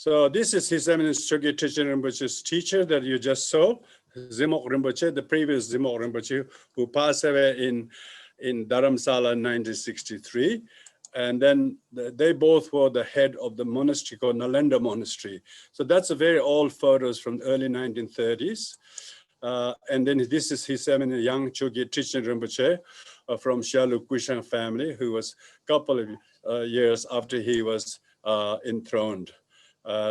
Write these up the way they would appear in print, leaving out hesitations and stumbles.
So this is His Eminence Chogye Trichen Rinpoche's teacher that you just saw, Zimok Rinpoche, the previous Zimok Rinpoche, who passed away in Dharamsala in 1963. And then they both were the head of the monastery called Nalanda Monastery. So that's a very old photos from the early 1930s. And then this is His Eminence young Chogye Trichen Rinpoche from Shaluk Kushan family, who was a couple of years after he was enthroned.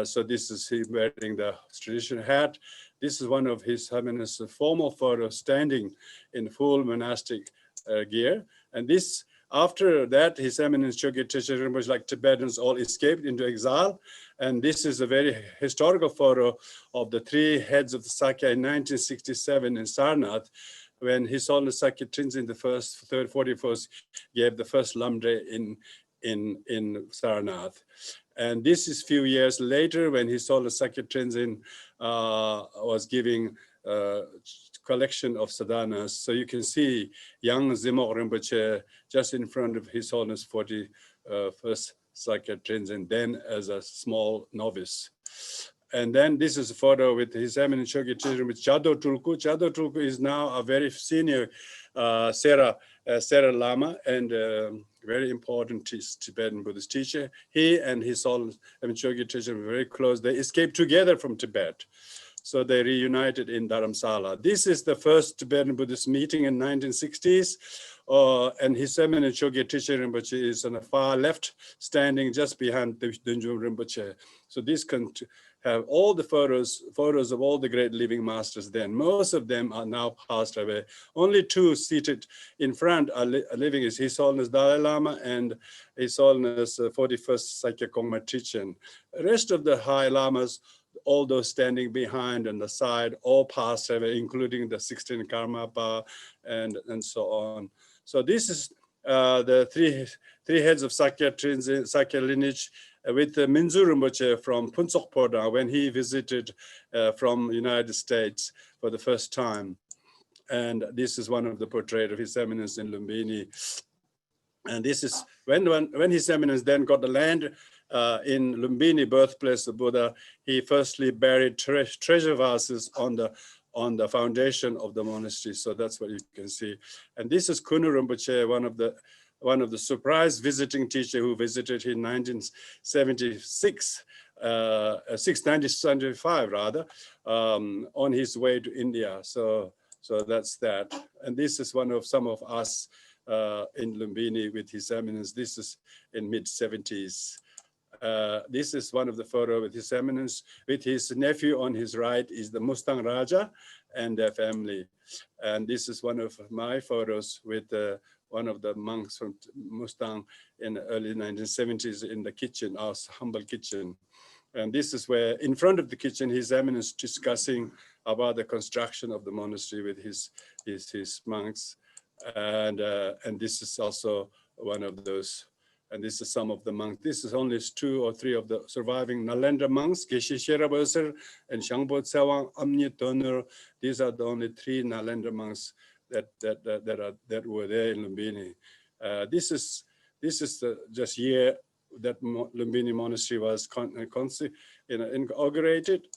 So this is him wearing the traditional hat. This is one of His Eminence's formal photos standing in full monastic gear. And this, after that, His Eminence Chogye Trichen Rinpoche, like Tibetans, all escaped into exile. And this is a very historical photo of the three heads of the Sakya in 1967 in Sarnath, when His Holiness Sakya Trinzen, the third 41st, gave the first Lamdre in Sarnath. And this is a few years later when His Holiness Sakya Trinzen was giving collection of sadhanas. So you can see young Zimok Rinpoche just in front of His Holiness 41st Sakya Trinzen, then as a small novice. And then this is a photo with His Eminence Chogye Trichen with Chado Tulku. Chado Tulku is now a very senior Sera Lama and very important Tibetan Buddhist teacher. He and His Holiness Chogye Trichen were very close. They escaped together from Tibet. So they reunited in Dharamsala. This is the first Tibetan Buddhist meeting in 1960s. And His Eminence Chogye Trichen Rinpoche is on the far left, standing just behind the Dunjum Rinpoche. So this can have all the photos of all the great living masters then. Most of them are now passed away. Only two seated in front are living is His Holiness Dalai Lama and His Holiness 41st Sakya Kongma Trichen. The rest of the high lamas, all those standing behind and the side, all passed away, including the 16 Karmapa and so on. So this is the three heads of Sakya Trinzen, Sakya lineage, with Minzu Rinpoche from Punsok Poda when he visited from the United States for the first time. And this is one of the portrait of His Eminence in Lumbini. And this is when His Eminence then got the land in Lumbini, birthplace of Buddha, he firstly buried treasure vases on the foundation of the monastery. So that's what you can see. And this is Kunu Rinpoche, one of the surprise visiting teacher who visited in 1976, 1975 rather, on his way to India. So that's that. And this is some of us in Lumbini with His Eminence. This is in mid-70s. This is one of the photo with His Eminence. With his nephew on his right is the Mustang Raja and their family. And this is one of my photos with one of the monks from Mustang in the early 1970s in the kitchen, our humble kitchen. And this is where, in front of the kitchen, His Eminence discussing about the construction of the monastery with his monks. And this is also one of those. And this is some of the monks. This is only 2 or 3 of the surviving Nalanda monks, Geshe Sheraboser and Shangpo Tsewang Amnyi Tonur. These are the only 3 Nalanda monks that were there in Lumbini. This is just year that Lumbini Monastery was inaugurated.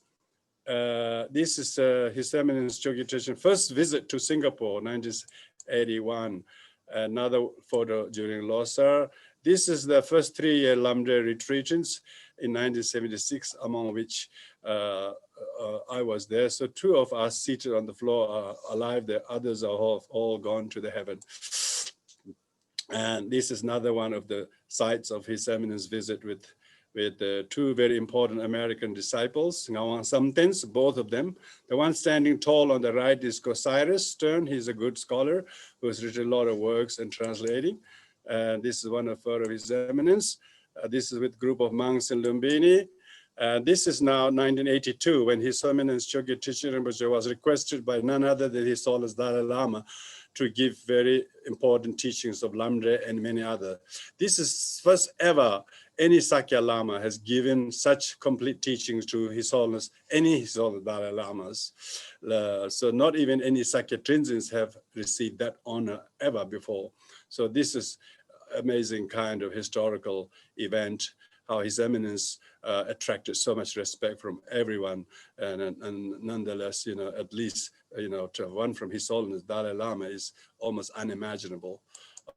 This is His Eminence Chogye Trichen first visit to Singapore, 1981. Another photo during Losar. This is the first 3-year Lamdre retreatants in 1976, among which I was there. So 2 of us seated on the floor are alive. The others are all gone to the heaven. And this is another one of the sites of His Eminence visit with 2 very important American disciples, Ngawang Samtens, both of them. The one standing tall on the right is Cyrus Stern. He's a good scholar who has written a lot of works and translating. And this is one of His Eminence. This is with a group of monks in Lumbini. This is now 1982 when His Eminence Chogye Trichen Rinpoche was requested by none other than His Holiness Dalai Lama to give very important teachings of Lamdre and many other. This is first ever any Sakya Lama has given such complete teachings to His Holiness, any His Holiness Dalai Lamas. So not even any Sakya Trinzens have received that honor ever before. So this is amazing kind of historical event how His Eminence attracted so much respect from everyone, and nonetheless, at least, to one from His Holiness Dalai Lama is almost unimaginable.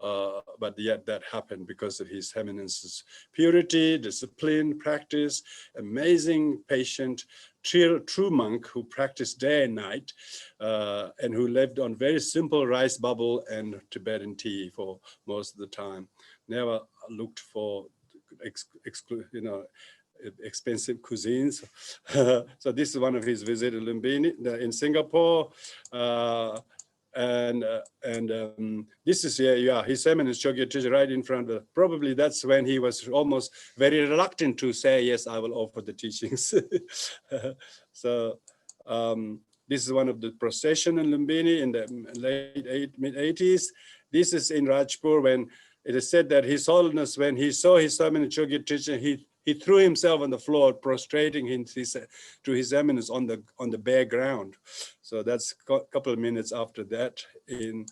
But yet that happened because of His Eminence's purity, discipline, practice, amazing, patient, true monk who practiced day and night, and who lived on very simple rice bubble and Tibetan tea for most of the time. Never looked for expensive cuisines. So this is one of his visits to Lumbini in Singapore. This is His Eminence Chogye Trichen right in front of. Probably that's when he was almost very reluctant to say, yes, I will offer the teachings. So this is one of the procession in Lumbini in the mid-80s. This is in Rajpur when it is said that His Holiness, when he saw His Eminence Chogye Trichen, he threw himself on the floor, prostrating to His Eminence on the bare ground. So that's a couple of minutes after that in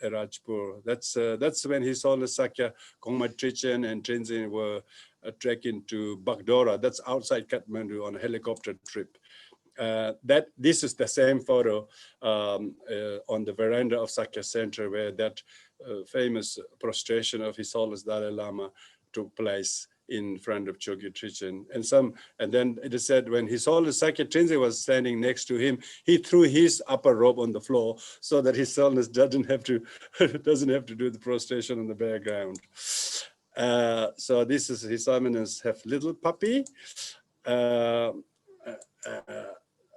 Rajpur. That's when His Holiness Sakya Kongma Trichen and Tenzin were trekking to Bagdora. That's outside Kathmandu on a helicopter trip. This is the same photo on the veranda of Sakya Center, where that famous prostration of His Holiness Dalai Lama took place in front of Chogye Trichen. And then it is said when His Holiness Sakya Tenzin was standing next to him, he threw his upper robe on the floor so that His Holiness doesn't have to do the prostration on the bare ground. So this is His Eminence have little puppy.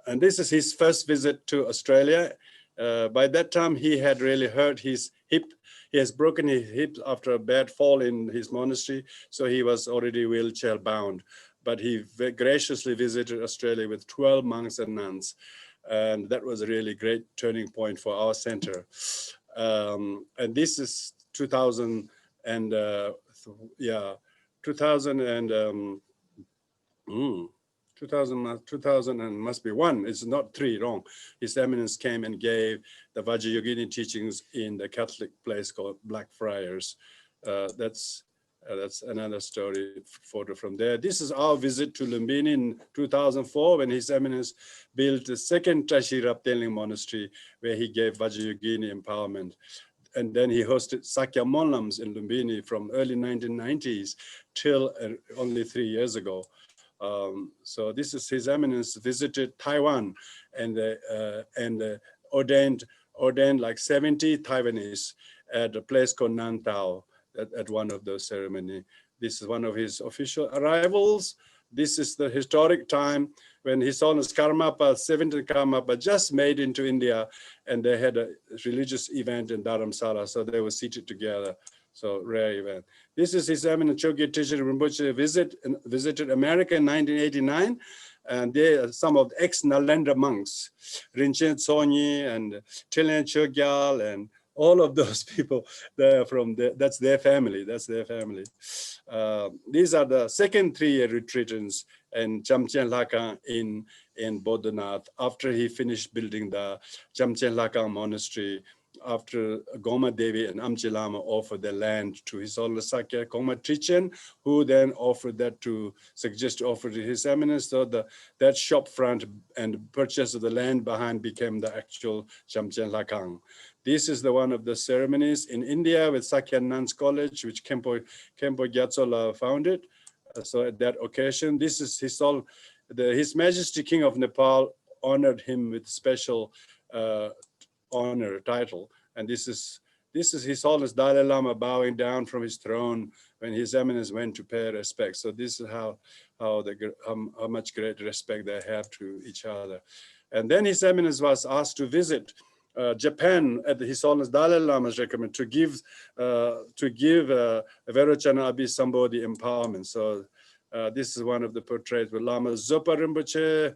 And this is his first visit to Australia. By that time, he had really hurt his hip. He has broken his hip after a bad fall in his monastery, so he was already wheelchair bound. But he graciously visited Australia with 12 monks and nuns. And that was a really great turning point for our center. And this is 2000 and 2000 and must be one, it's not three, wrong. His Eminence came and gave the Vajrayogini teachings in the Catholic place called Blackfriars. That's another story, photo from there. This is our visit to Lumbini in 2004 when His Eminence built the second Tashi Rapteling monastery where he gave Vajrayogini empowerment. And then he hosted Sakya Molams in Lumbini from early 1990s till only 3 years ago. So this is His Eminence visited Taiwan and ordained like 70 Taiwanese at a place called Nantao at one of those ceremonies. This is one of his official arrivals. This is the historic time when His Holiness Karmapa, 70th Karmapa, just made into India, and they had a religious event in Dharamsala, so they were seated together. So rare event. This is His Eminence Chogye Trichen Rinpoche visited America in 1989, and they are some of the ex-Nalanda monks, Rinchen Tsonyi and Trichen Chogyal, and all of those people. They're from that's their family. That's their family. These are the second 3-year retreatants in Chamchen Lakang in Bodhanath after he finished building the Chamchen Lakang monastery. After Goma Devi and Amchi Lama offered their land to His Holiness Sakya Kongma Trichen, who then offered that to His Eminence. So that shop front and purchase of the land behind became the actual Chamchen Lakang. This is the one of the ceremonies in India with Sakya Nuns College, which Khenpo Gyatso founded. So at that occasion, this is His Majesty King of Nepal honored him with special honor title, and this is His Holiness Dalai Lama bowing down from his throne when His Eminence went to pay respect. So this is how much great respect they have to each other. And then His Eminence was asked to visit Japan at His Holiness Dalai Lama's recommend to give Verochana Abhisambodhi empowerment. So this is one of the portraits with Lama Zopa Rinpoche.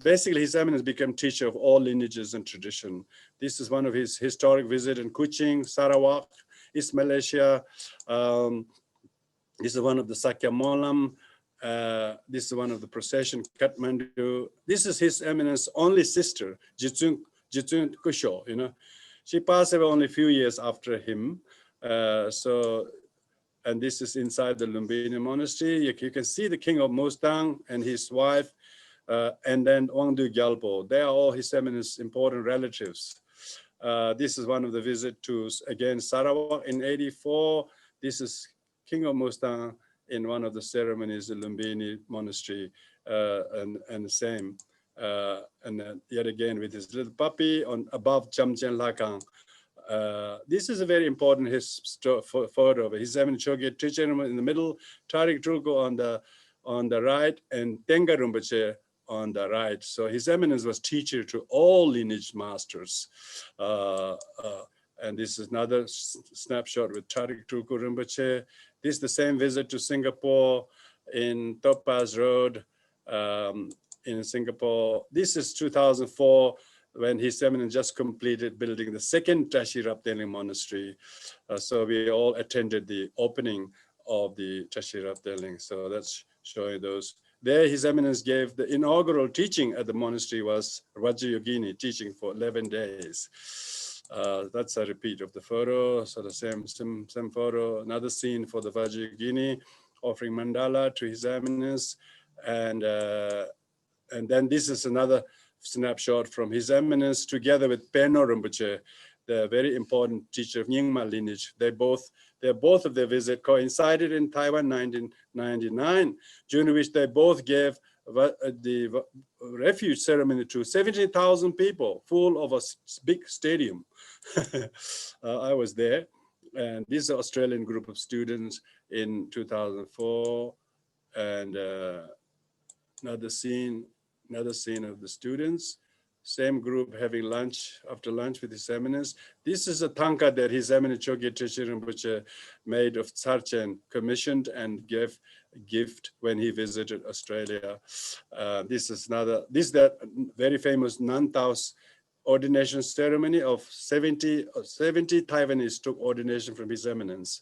Basically, His Eminence became teacher of all lineages and tradition. This is one of his historic visits in Kuching, Sarawak, East Malaysia. This is one of the Sakya Molam. This is one of the procession, Kathmandu. This is His Eminence's only sister, Jitsun Kusho. She passed away only a few years after him. So And this is inside the Lumbini monastery. You can see the king of Mustang and his wife, and then Wangdu Gyalpo. They are all His Eminence important relatives. This is one of the visits to, again, Sarawak in 84. This is King of Mustang in one of the ceremonies in Lumbini monastery, and the same. And then yet again with his little puppy on above Chamchen Lakang. This is a very important photo of His Eminence Chogye Trichen in the middle, Tariq Tulku on the right, and Tenga Rinpoche on the right. So His Eminence was teacher to all lineage masters. And this is another snapshot with Tariq Tulku Rinpoche. This is the same visit to Singapore in Topaz Road in Singapore. This is 2004 when His Eminence just completed building the second Tashi Rapteling monastery. So we all attended the opening of the Tashi Rapteling. So that's showing those. There, His Eminence gave the inaugural teaching at the monastery was Vajrayogini, teaching for 11 days. That's a repeat of the photo. So the same photo, another scene for the Vajrayogini, offering mandala to His Eminence. And then this is another snapshot from His Eminence together with Peno Rinpoche, the very important teacher of Nyingma lineage. Both of their visit coincided in Taiwan 1999, during which they both gave the refuge ceremony to 70,000 people, full of a big stadium. I was there, and this is an Australian group of students in 2004, and another scene of the students. Same group having lunch, after lunch with His Eminence. This is a tanka that His Eminence Chogye Trichen Rinpoche made of Tsarchen, commissioned and gave a gift when he visited Australia. This is that very famous Nantaos ordination ceremony of 70 Taiwanese took ordination from His Eminence.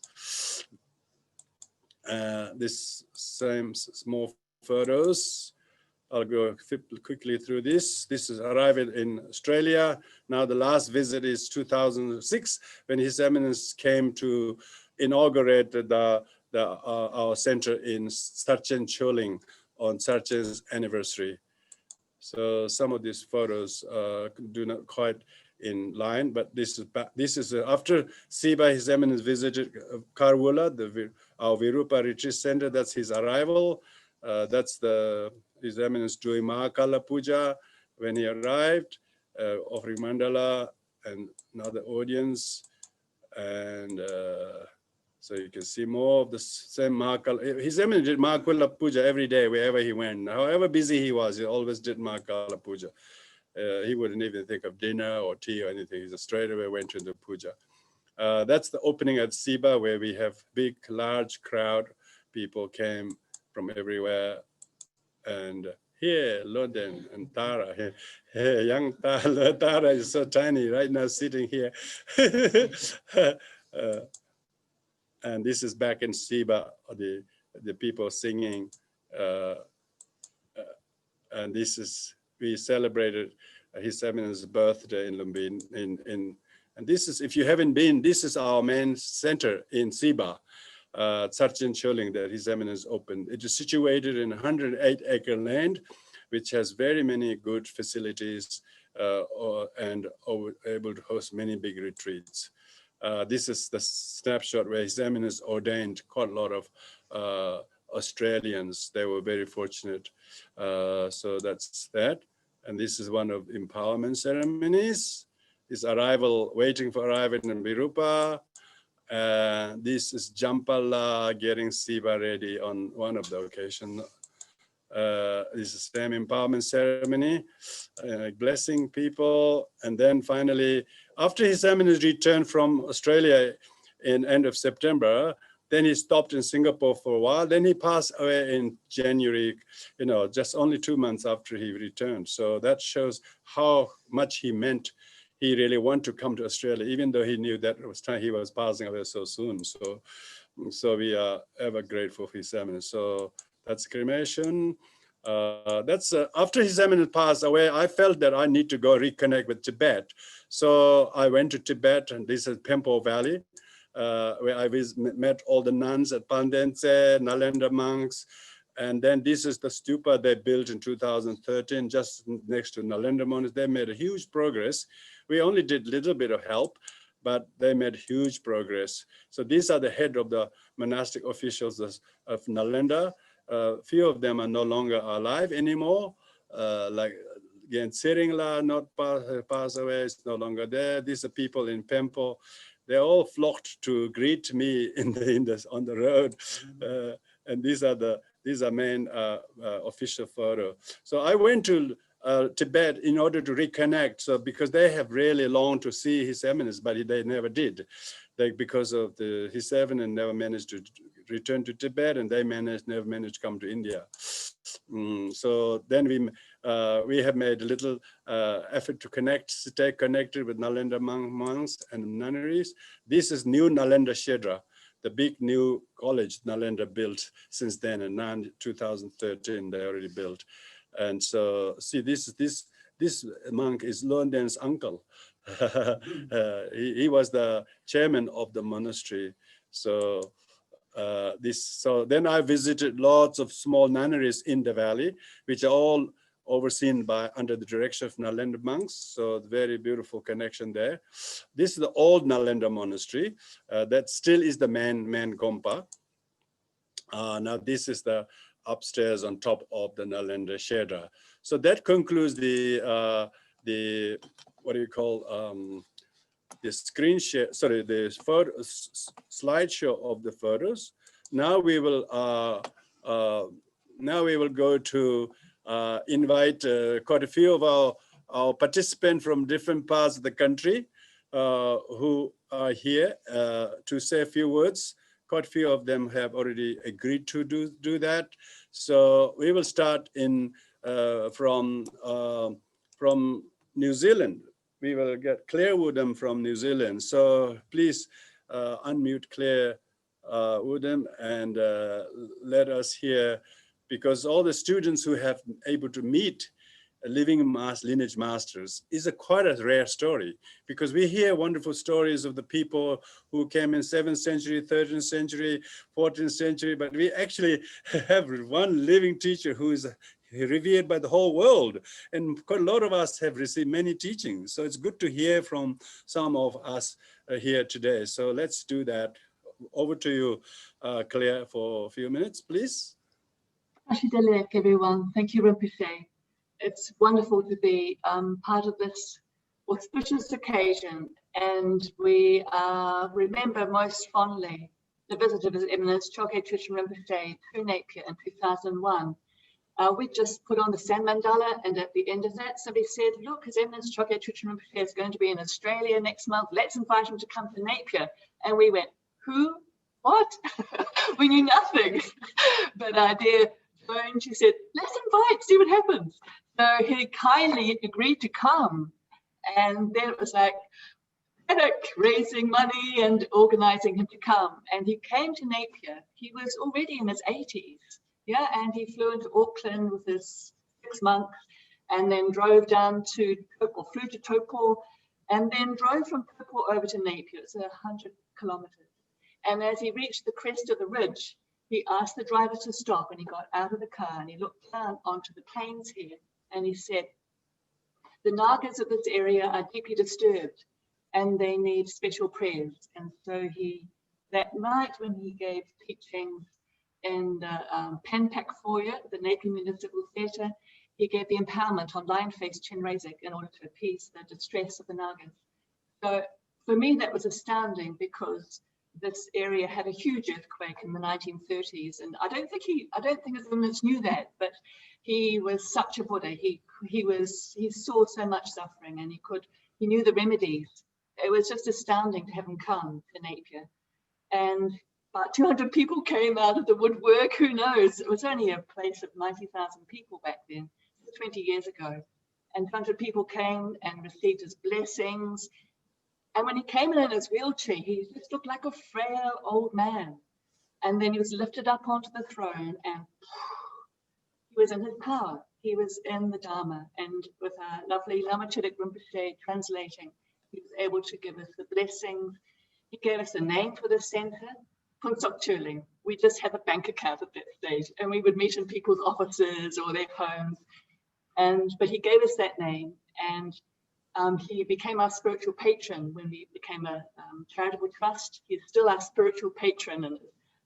This same small photos. I'll go quickly through this. This is arriving in Australia. Now the last visit is 2006, when His Eminence came to inaugurate our center in Sarchen Choling on Sarchen's anniversary. So some of these photos do not quite in line, but this is after Siba, His Eminence visited Karwula, our Virupa retreat center. That's his arrival. That's His Eminence doing Mahakala Puja when he arrived, offering mandala and another audience. And so you can see more of the same Mahakala. His Eminence did Mahakala Puja every day, wherever he went. However busy he was, he always did Mahakala Puja. He wouldn't even think of dinner or tea or anything. He just straight away went to the puja. That's the opening at Siba, where we have big, large crowd. People came from everywhere. And here, Loden and Tara, here, young Tara is so tiny right now, sitting here. And this is back in Siba, the people singing. And this is, we celebrated His Eminence's birthday in Lumbini. And this is, if you haven't been, this is our main center in Siba. Tsarchen Choling that His Eminence opened. It is situated in 108-acre land, which has very many good facilities and able to host many big retreats. This is the snapshot where His Eminence ordained quite a lot of Australians. They were very fortunate. So that's that. And this is one of empowerment ceremonies. His arrival, waiting for arrival in Virupa. This is Jampala getting Siba ready on one of the occasions. This is the same empowerment ceremony, blessing people. And then finally, after His Eminence returned from Australia in end of September, then he stopped in Singapore for a while. Then he passed away in January, just only 2 months after he returned. So that shows how much he meant. He really wanted to come to Australia, even though he knew that it was time he was passing away so soon. So we are ever grateful for His Eminence. So that's cremation. That's after His Eminence passed away, I felt that I need to go reconnect with Tibet. So I went to Tibet, and this is Pempo Valley. where I met all the nuns at Pandense, Nalanda monks. And then this is the stupa they built in 2013, just next to Nalanda Monastery. They made a huge progress. We only did a little bit of help, but they made huge progress. So these are the head of the monastic officials of Nalanda. Few of them are no longer alive anymore. Like again, Seringla not passed away, is no longer there. These are people in Pempo. They all flocked to greet me on the road. And these are main official photo. So I went to Tibet in order to reconnect. So because they have really longed to see His Eminence, but they never did. Because of His Eminence never managed to return to Tibet, and they never managed to come to India. So then we have made a little effort to stay connected with Nalanda monks and nunneries. This is new Nalanda Shedra, the big new college Nalanda built since then, in 2013 they already built. And so see, this monk is Londen's uncle. He was the chairman of the monastery. So so then I visited lots of small nunneries in the valley, which are all overseen under the direction of Nalanda monks. So very beautiful connection there. This is the old Nalanda monastery. That still is the main Gompa. Now this is the upstairs on top of the Nalanda Shedra. So that concludes the what do you call, the screen share, sorry, the slideshow of the photos. Now we will go to invite quite a few of our participants from different parts of the country who are here to say a few words. Quite a few of them have already agreed to do that. So we will start from New Zealand. We will get Claire Woodham from New Zealand. So please unmute Claire Woodham and let us hear, because all the students who have able to meet living lineage masters is quite a rare story, because we hear wonderful stories of the people who came in 7th century, 13th century, 14th century, but we actually have one living teacher who is revered by the whole world. And quite a lot of us have received many teachings. So it's good to hear from some of us here today. So let's do that. Over to you, Claire, for a few minutes, please. Ashidalek, everyone. Thank you, Rinpoche. It's wonderful to be part of this auspicious occasion. And we remember most fondly the visit of His Eminence Chogye Trichen Rinpoche to Napier in 2001. We just put on the sand mandala, and at the end of that, somebody said, look, His Eminence Chogye Trichen Rinpoche is going to be in Australia next month. Let's invite him to come to Napier. And we went, who? What? We knew nothing. But our dear Joan, she said, let's invite, see what happens. So he kindly agreed to come. And then it was like, raising money and organizing him to come. And he came to Napier. He was already in his 80s. Yeah, and he flew into Auckland with his 6 monks, and then drove down to Taupo, flew to Taupo, and then drove from Taupo over to Napier. It's 100 kilometers. And as he reached the crest of the ridge, he asked the driver to stop, and he got out of the car and he looked down onto the plains here, and he said, the Nagas of this area are deeply disturbed and they need special prayers. And so that night when he gave teachings in the Panpak foyer, the Napier Municipal Theatre, he gave the empowerment on Lion Face Chenrezig in order to appease the distress of the Nagas. So for me, that was astounding, because this area had a huge earthquake in the 1930s, and I don't think His Eminence knew that, but he was such a Buddha. He saw so much suffering, and he knew the remedies. It was just astounding to have him come to Napier. And about 200 people came out of the woodwork. Who knows? It was only a place of 90,000 people back then, 20 years ago. And 200 people came and received his blessings. And when he came in his wheelchair, he just looked like a frail old man. And then he was lifted up onto the throne, and he was in his power. He was in the Dharma. And with our lovely Lama Choedak Rinpoche translating, he was able to give us the blessings. he gave us a name for the center, Punsok Chuling. We just had a bank account at that stage, and we would meet in people's offices or their homes. But he gave us that name, and he became our spiritual patron when we became a charitable trust. He's still our spiritual patron, and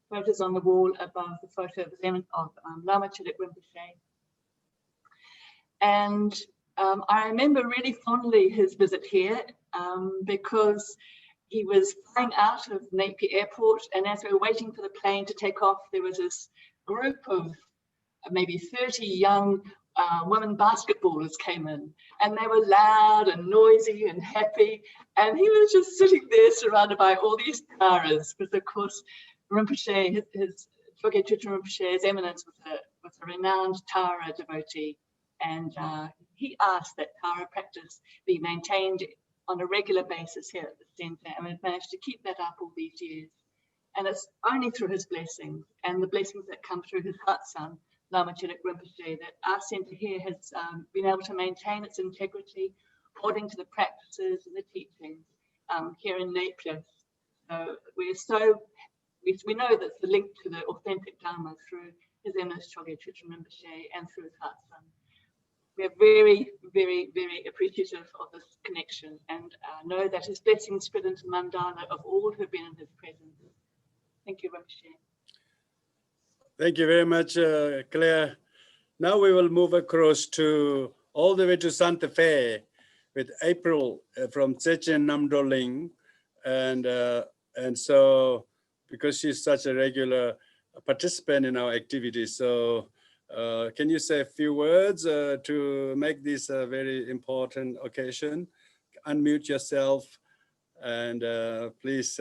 photos on the wall above the photo of Lama Choedak Rinpoche. And I remember really fondly his visit here because he was flying out of Napier Airport, and as we were waiting for the plane to take off, there was this group of maybe 30 young women basketballers came in, and they were loud and noisy and happy, and he was just sitting there surrounded by all these taras, because of course Rinpoche, his Chogye Trichen Rinpoche, His Eminence, was a renowned Tara devotee, and he asked that Tara practice be maintained on a regular basis here at the centre, and we've managed to keep that up all these years. And it's only through his blessings and the blessings that come through his heart son, Lama Choedak Rinpoche, that our centre here has been able to maintain its integrity according to the practices and the teachings here in Napier. So we know that the link to the authentic Dharma through His Eminence Chogye Trichen Rinpoche and through his heart son. We are very, very, very appreciative of this connection, and know that his blessings spread into Mandana of all who have been in his presence. Thank you, Rinpoche. Thank you very much, Claire. Now we will move across to all the way to Santa Fe with April from Trichen Namdoling, and so because she's such a regular participant in our activities, so can you say a few words to make this a very important occasion? Unmute yourself and please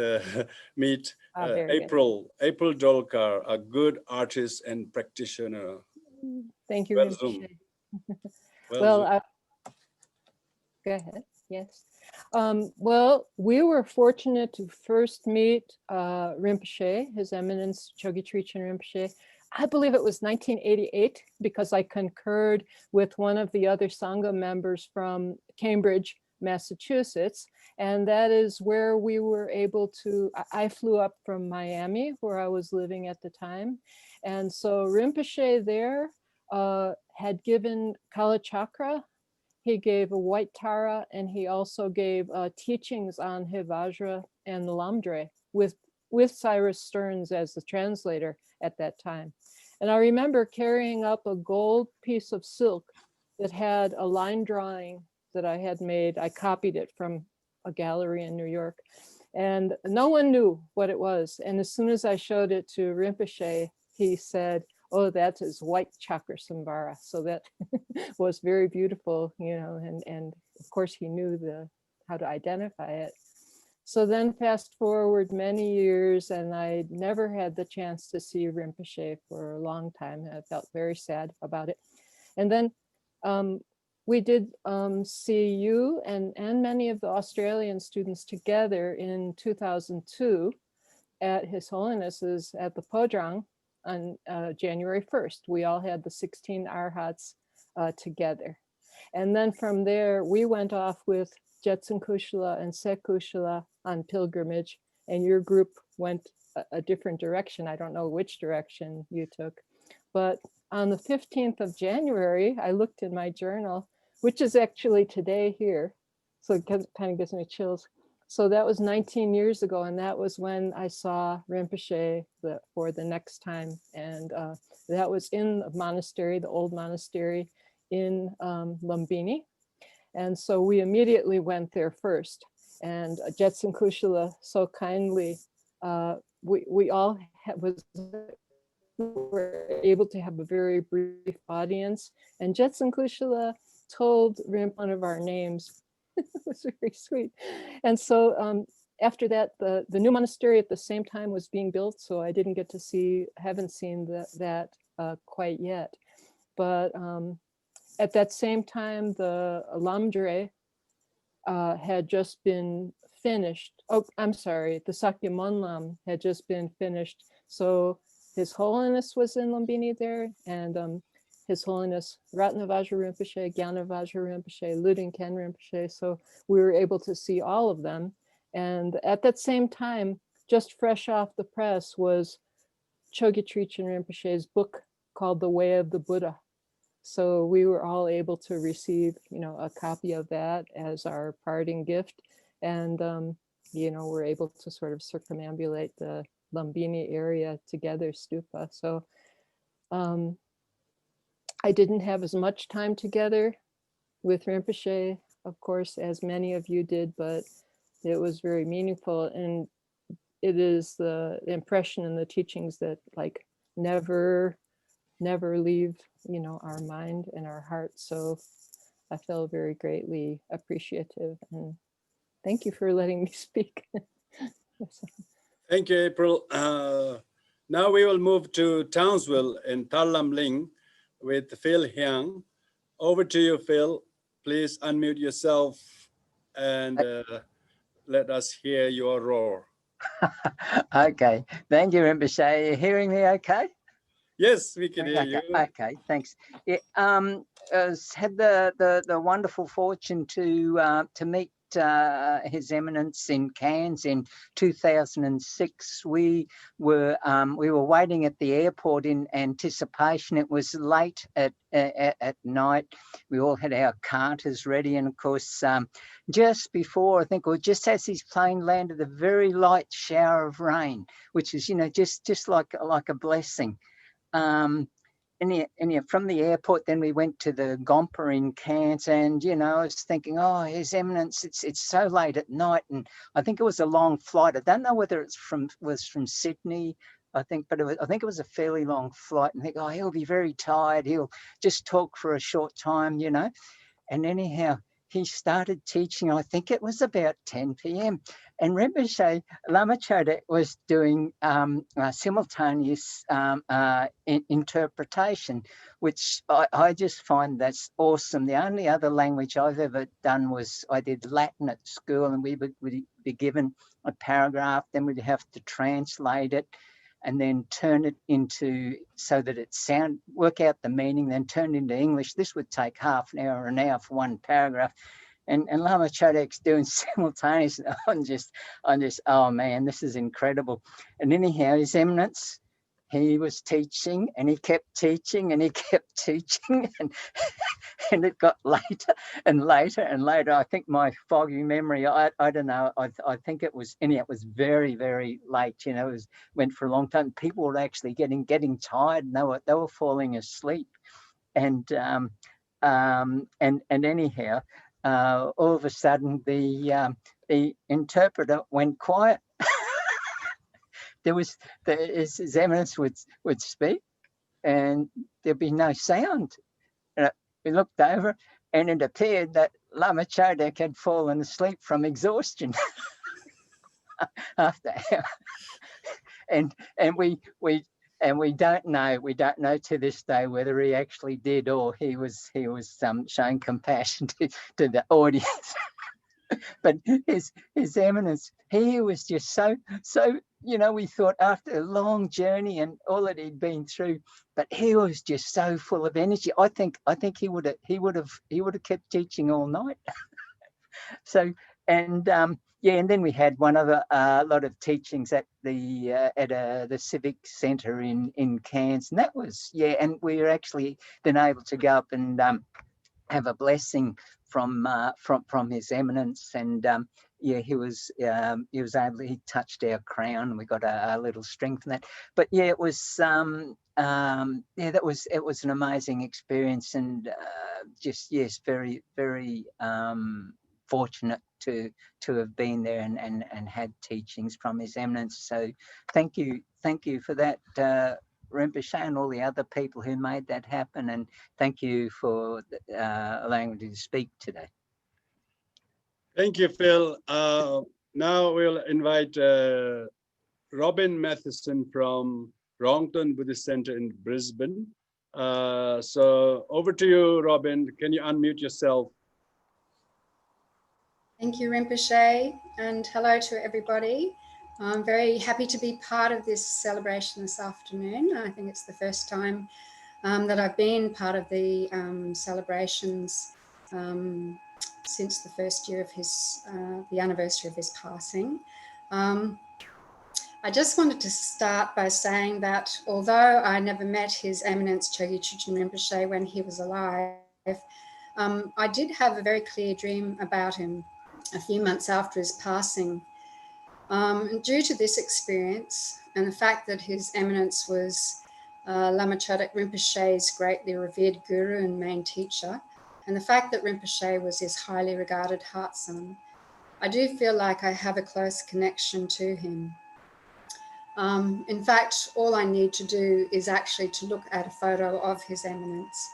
meet April Dolkar, a good artist and practitioner. Thank you, Well, Rinpoche. well, go ahead. Yes. Well, we were fortunate to first meet Rinpoche, His Eminence Chogye Trichen Rinpoche. I believe it was 1988, because I concurred with one of the other Sangha members from Cambridge, Massachusetts. And that is where we were able to, I flew up from Miami, where I was living at the time. And so Rinpoche there had given Kala Chakra. He gave a white Tara, and he also gave teachings on Hivajra and Lamdre with Cyrus Stearns as the translator at that time. And I remember carrying up a gold piece of silk that had a line drawing that I had made. I copied it from a gallery in New York, and no one knew what it was. And as soon as I showed it to Rinpoche, he said, "Oh, that is white chakra sambara." So that was very beautiful, you know, and of course he knew how to identify it. So then fast forward many years, and I never had the chance to see Rinpoche for a long time. I felt very sad about it. And then we did see you and many of the Australian students together in 2002 at His Holiness's at the Podrang on January 1st. We all had the 16 Arhats together. And then from there, we went off with Jetsun Kushla and Sek Kushla on pilgrimage, and your group went a different direction. I don't know which direction you took, but on the 15th of January, I looked in my journal, which is actually today here. So it kind of gives me chills. So that was 19 years ago, and that was when I saw Rinpoche for the next time. And that was in the monastery, the old monastery in Lumbini. And so we immediately went there first. And Jetsun Kushla so kindly, we all were able to have a very brief audience. And Jetsun Kushla told Rinpoche one of our names. It was very sweet. And so after that, the new monastery at the same time was being built. So I didn't get to haven't seen that quite yet. But at that same time, the Lamdre had just been finished. Oh, I'm sorry, the Sakyamunlam had just been finished. So His Holiness was in Lumbini there, and His Holiness Ratnavajra Rinpoche, Gyanavajra Rinpoche, Ludin Ken Rinpoche. So we were able to see all of them. And at that same time, just fresh off the press was Chogye Trichen Rinpoche's book called The Way of the Buddha. So we were all able to receive, a copy of that as our parting gift. And, we're able to sort of circumambulate the Lumbini area together, stupa. So I didn't have as much time together with Rinpoche, of course, as many of you did, but it was very meaningful. And it is the impression and the teachings that like never leave, our mind and our heart. So I feel very greatly appreciative, and thank you for letting me speak. Thank you, April. Now we will move to Townsville in Tarlam Ling with Phil Hyang. Over to you, Phil. Please unmute yourself and let us hear your roar. Okay, thank you, Rinpoche. Are you hearing me okay? Yes, we can hear Okay. you. Okay, thanks. Yeah, had the wonderful fortune to meet His Eminence in Cairns in 2006. We were waiting at the airport in anticipation. It was late at night. We all had our carters ready, and of course, just before, I think, or just as his plane landed, a very light shower of rain, which is just like a blessing. And from the airport, then we went to the Gompa in Cairns, and I was thinking, oh, His Eminence, it's so late at night, and I think it was a long flight. I don't know whether it was from Sydney, I think, but I think it was a fairly long flight. And I think, oh, he'll be very tired. He'll just talk for a short time, And anyhow, he started teaching. I think it was about 10 p.m. And Rinpoche, Lama Choedak was doing simultaneous interpretation, which I just find that's awesome. The only other language I've ever done was I did Latin at school, and we would be given a paragraph, then we'd have to translate it and then turn it into, so that it work out the meaning, then turn it into English. This would take half an hour or an hour for one paragraph. And Lama Choedak's doing simultaneous. I'm just, oh man, this is incredible. And anyhow, His Eminence, he was teaching, and he kept teaching, and he kept teaching, and it got later and later and later. I think my foggy memory, I don't know, I think it was very, very late. It went for a long time. People were actually getting tired, and they were falling asleep. And anyhow, all of a sudden the interpreter went quiet. His Eminence would speak, and there'd be no sound. We looked over, and it appeared that Lama Choedak had fallen asleep from exhaustion after hour. And we don't know to this day whether he actually did, or he was showing compassion to the audience. But his Eminence, he was just so we thought, after a long journey and all that he'd been through, but he was just so full of energy. I think he would have kept teaching all night. So, and and then we had one other lot of teachings at the Civic Centre in Cairns, and that was and we were actually then able to go up and have a blessing from His Eminence, and he touched our crown, and we got a little strength in that. But it was it was an amazing experience, and very, very fortunate to have been there and had teachings from His Eminence. So thank you for that, Rinpoche, and all the other people who made that happen, and thank you for allowing me to speak today. Thank you, Phil. Now we'll invite Robin Matheson from Wrongton Buddhist Center in Brisbane. So over to you, Robin. Can you unmute yourself? Thank you, Rinpoche, and hello to everybody. I'm very happy to be part of this celebration this afternoon. I think it's the first time that I've been part of the celebrations since the first year of his, the anniversary of his passing. I just wanted to start by saying that although I never met His Eminence Chogye Trichen Rinpoche when he was alive, I did have a very clear dream about him a few months after his passing. And due to this experience and the fact that His Eminence was Lama Choedak Rinpoche's greatly revered guru and main teacher, and the fact that Rinpoche was his highly regarded heart son, I do feel like I have a close connection to him. In fact, all I need to do is actually to look at a photo of His Eminence,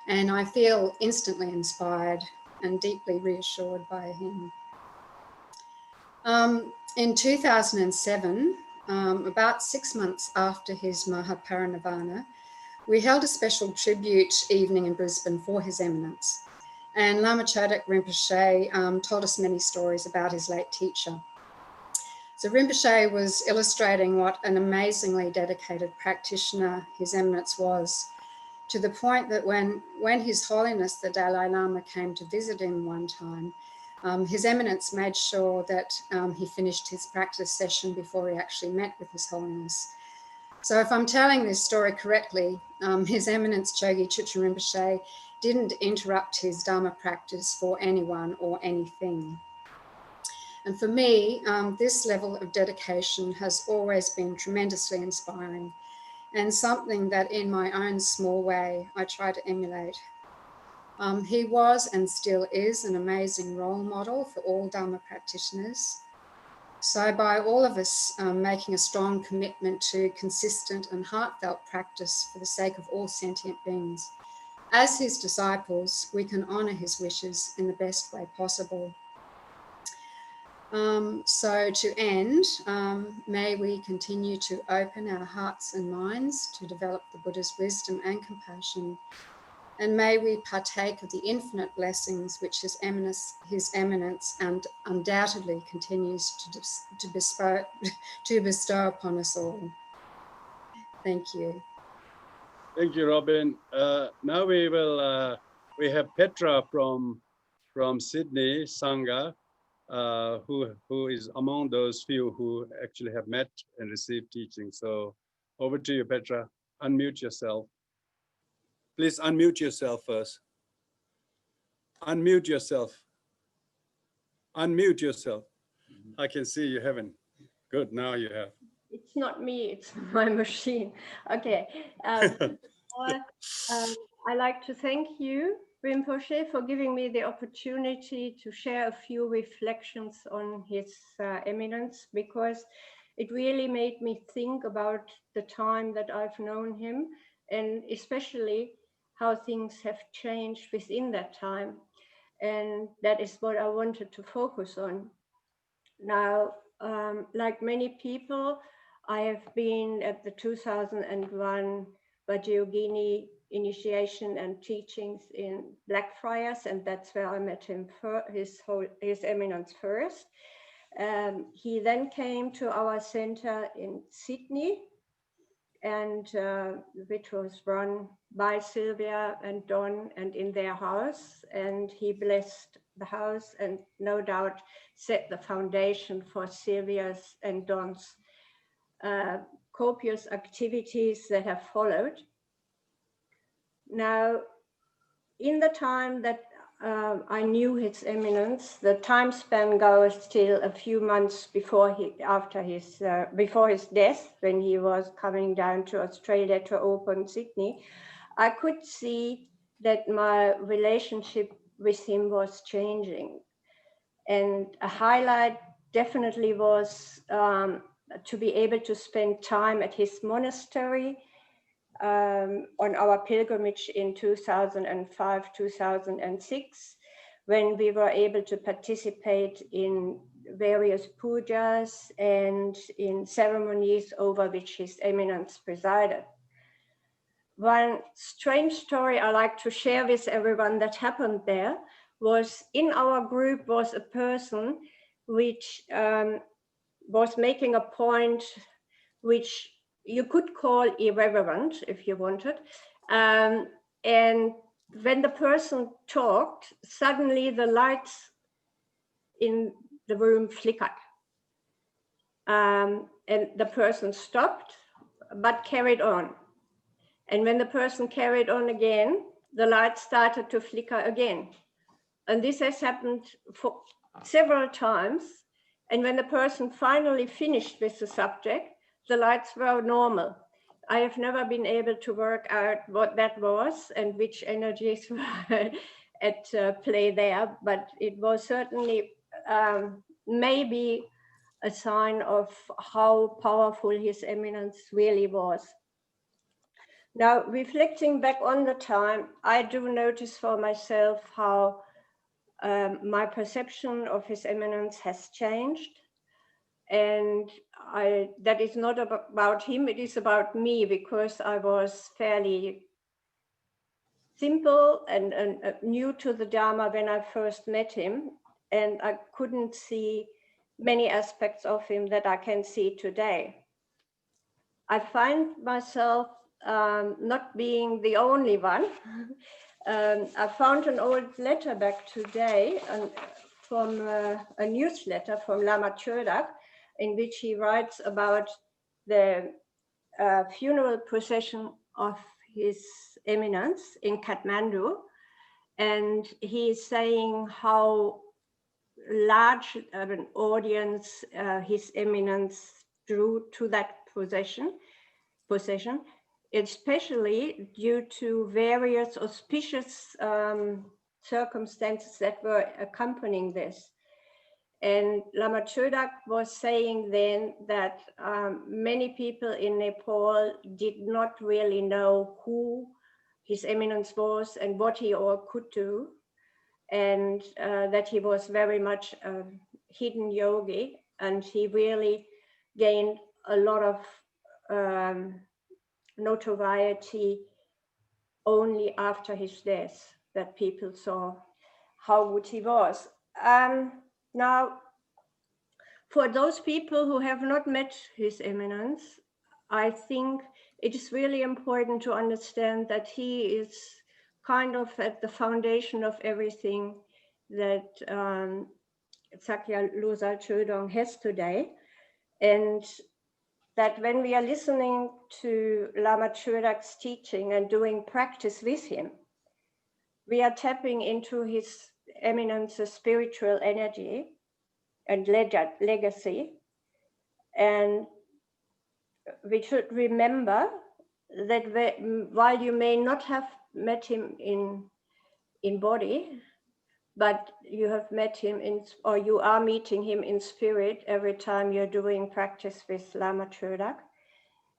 and I feel instantly inspired and deeply reassured by him. In 2007, about 6 months after his Mahaparinirvana, we held a special tribute evening in Brisbane for His Eminence. And Lama Choedak Rinpoche told us many stories about his late teacher. So Rinpoche was illustrating what an amazingly dedicated practitioner His Eminence was, to the point that when His Holiness the Dalai Lama came to visit him one time, His Eminence made sure that he finished his practice session before he actually met with His Holiness. So if I'm telling this story correctly, His Eminence Chogye Trichen Rinpoche didn't interrupt his Dharma practice for anyone or anything. And for me, this level of dedication has always been tremendously inspiring and something that in my own small way, I try to emulate. He was and still is an amazing role model for all Dharma practitioners. So by all of us making a strong commitment to consistent and heartfelt practice for the sake of all sentient beings, as his disciples, we can honor his wishes in the best way possible. So to end, may we continue to open our hearts and minds to develop the Buddha's wisdom and compassion. And may we partake of the infinite blessings which His Eminence and undoubtedly continues to bestow upon us all. Thank you. Thank you, Robin. Now we have Petra from Sydney, Sangha, who is among those few who actually have met and received teaching. So over to you, Petra. Unmute yourself. Please unmute yourself first. Unmute yourself. Unmute yourself. I can see you haven't. Good, now you have. It's not me, it's my machine. Okay. I'd like to thank you, Rinpoche, for giving me the opportunity to share a few reflections on His Eminence, because it really made me think about the time that I've known him, and especially how things have changed within that time. And that is what I wanted to focus on. Now, like many people, I have been at the 2001 Vajrayogini initiation and teachings in Blackfriars, and that's where I met him, His Eminence first. He then came to our center in Sydney, and which was run by Sylvia and Don and in their house, and he blessed the house and no doubt set the foundation for Sylvia's and Don's copious activities that have followed. Now, in the time that I knew His Eminence, the time span goes till a few months before his death, when he was coming down to Australia to open Sydney. I could see that my relationship with him was changing, and a highlight definitely was to be able to spend time at his monastery on our pilgrimage in 2005, 2006, when we were able to participate in various pujas and in ceremonies over which His Eminence presided. One strange story I like to share with everyone that happened there was, in our group was a person which was making a point which you could call irreverent if you wanted. And when the person talked, suddenly the lights in the room flickered. And the person stopped, but carried on. And when the person carried on again, the lights started to flicker again. And this has happened for several times. And when the person finally finished with the subject, the lights were normal. I have never been able to work out what that was and which energies were at play there, but it was certainly maybe a sign of how powerful His Eminence really was. Now, reflecting back on the time, I do notice for myself how my perception of His Eminence has changed. And that is not about him, it is about me, because I was fairly simple and new to the Dharma when I first met him. And I couldn't see many aspects of him that I can see today. I find myself not being the only one. I found an old letter back today from a newsletter from Lama Choedak, in which he writes about the funeral procession of His Eminence in Kathmandu. And he is saying how large an audience His Eminence drew to that procession, especially due to various auspicious circumstances that were accompanying this. And Lama Choedak was saying then that many people in Nepal did not really know who His Eminence was and what he all could do, and that he was very much a hidden yogi, and he really gained a lot of notoriety only after his death, that people saw how good he was. Now, for those people who have not met His Eminence, I think it is really important to understand that he is kind of at the foundation of everything that Sakya Losal Chodong has today. And that when we are listening to Lama Choedak's teaching and doing practice with him, we are tapping into His Eminence's spiritual energy and legacy. And we should remember that while you may not have met him in body, but you have met him or you are meeting him in spirit every time you're doing practice with Lama Choedak.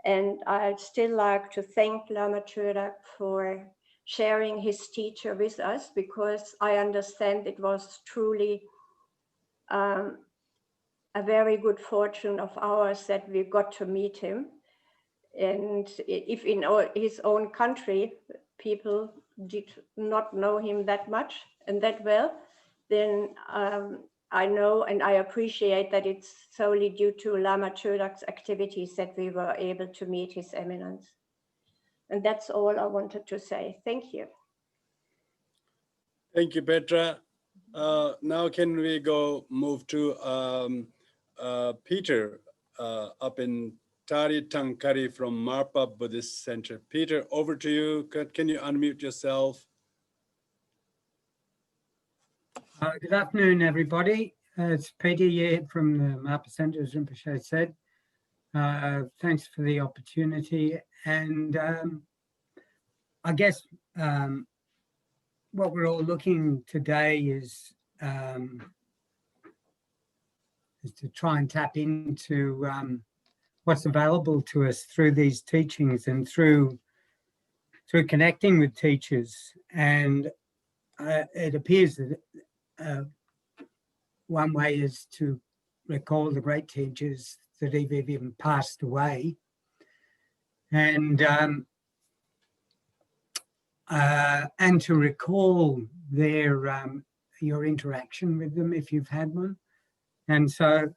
And I'd still like to thank Lama Choedak for sharing his teacher with us, because I understand it was truly a very good fortune of ours that we got to meet him. And if in his own country, people did not know him that much and that well, then I know and I appreciate that it's solely due to Lama Choedak's activities that we were able to meet His Eminence. And that's all I wanted to say. Thank you. Thank you, Petra. Now can we move to Peter up in Tari Tangkari from Marpa Buddhist Center. Peter, over to you. Can you unmute yourself? Good afternoon, everybody. It's Peter here from the Marpa Center, as Rinpoche said. Thanks for the opportunity. And I guess what we're all looking today is to try and tap into what's available to us through these teachings and through connecting with teachers. And it appears that one way is to recall the great teachers that have even passed away, and to recall your interaction with them if you've had one. And so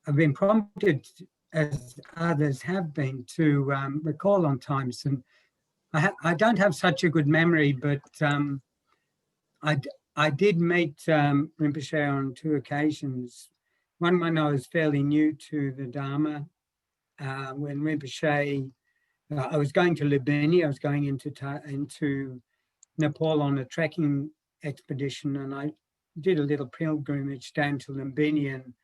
I've been prompted, as others have been, to recall on times. And I don't have such a good memory, but I did meet Rinpoche on 2 occasions. One when I was fairly new to the Dharma, when Rinpoche, I was going to Lumbini, I was going into Nepal on a trekking expedition, and I did a little pilgrimage down to Lumbini, and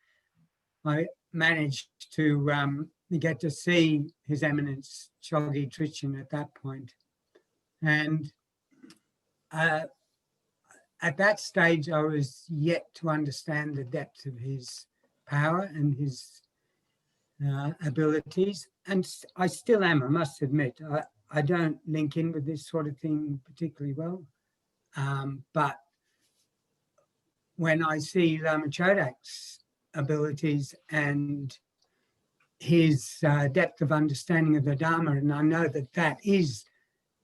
I managed to get to see His Eminence Chogye Trichen at that point. And at that stage, I was yet to understand the depth of his power and his abilities. And I still am, I must admit. I don't link in with this sort of thing particularly well. But when I see Lama Choedak's abilities and his depth of understanding of the Dharma, and I know that that is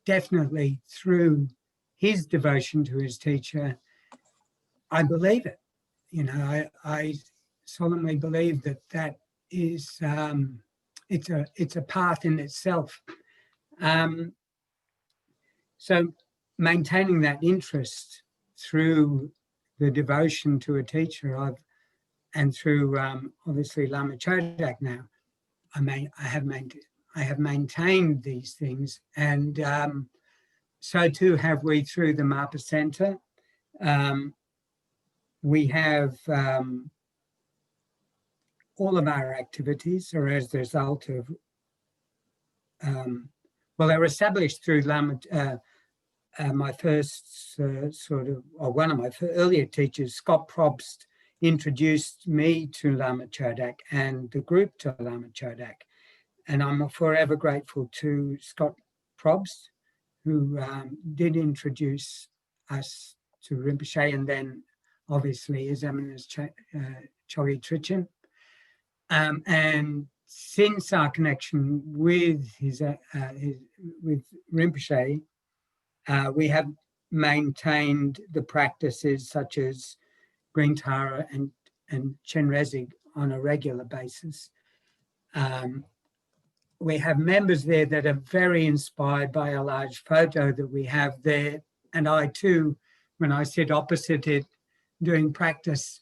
definitely through his devotion to his teacher, I believe it. You know, I solemnly believe that that is, it's a path in itself. So maintaining that interest through the devotion to a teacher, and through obviously Lama Choedak now, I have maintained these things, and so too have we through the Marpa Center. We have all of our activities are as a result of, well, they were established through my first one of my earlier teachers, Scott Probst, introduced me to Lama Choedak and the group to Lama Choedak. And I'm forever grateful to Scott Probst, who did introduce us to Rinpoche, and then obviously His Eminence Chogye Trichen. And since our connection with with Rinpoche, we have maintained the practices such as Green Tara and Chenrezig on a regular basis. We have members there that are very inspired by a large photo that we have there. And I too, when I sit opposite it doing practice,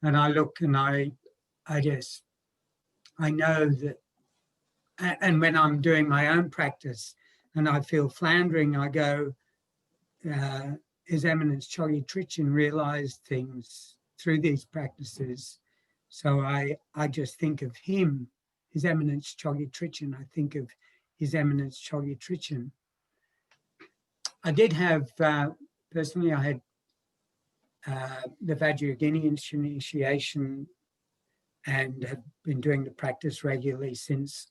and I look and I know that, and when I'm doing my own practice and I feel floundering, I go, His Eminence Chogye Trichen realized things through these practices. So I just think of him, His Eminence Chogye Trichen. I think of His Eminence Chogye Trichen. I did have, personally, I had the Vajrayogini initiation and have been doing the practice regularly since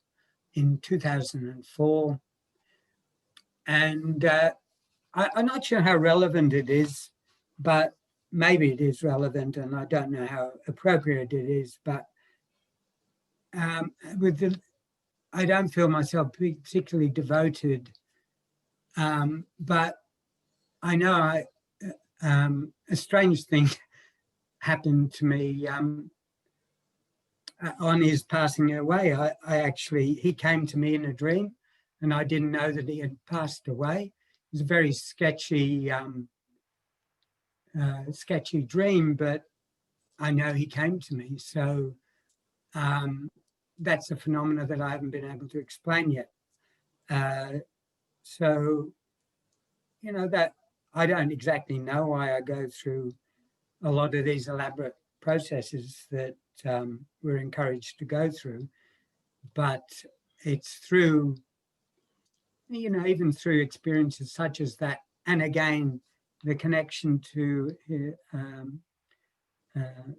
in 2004. And I'm not sure how relevant it is, but maybe it is relevant, and I don't know how appropriate it is, but I don't feel myself particularly devoted, but I know a strange thing happened to me on his passing away. He came to me in a dream, and I didn't know that he had passed away. It was a very sketchy dream, but I know he came to me. So that's a phenomena that I haven't been able to explain yet. So, you know, that I don't exactly know why I go through a lot of these elaborate processes that we're encouraged to go through, but it's through, you know, even through experiences such as that, and again, the connection to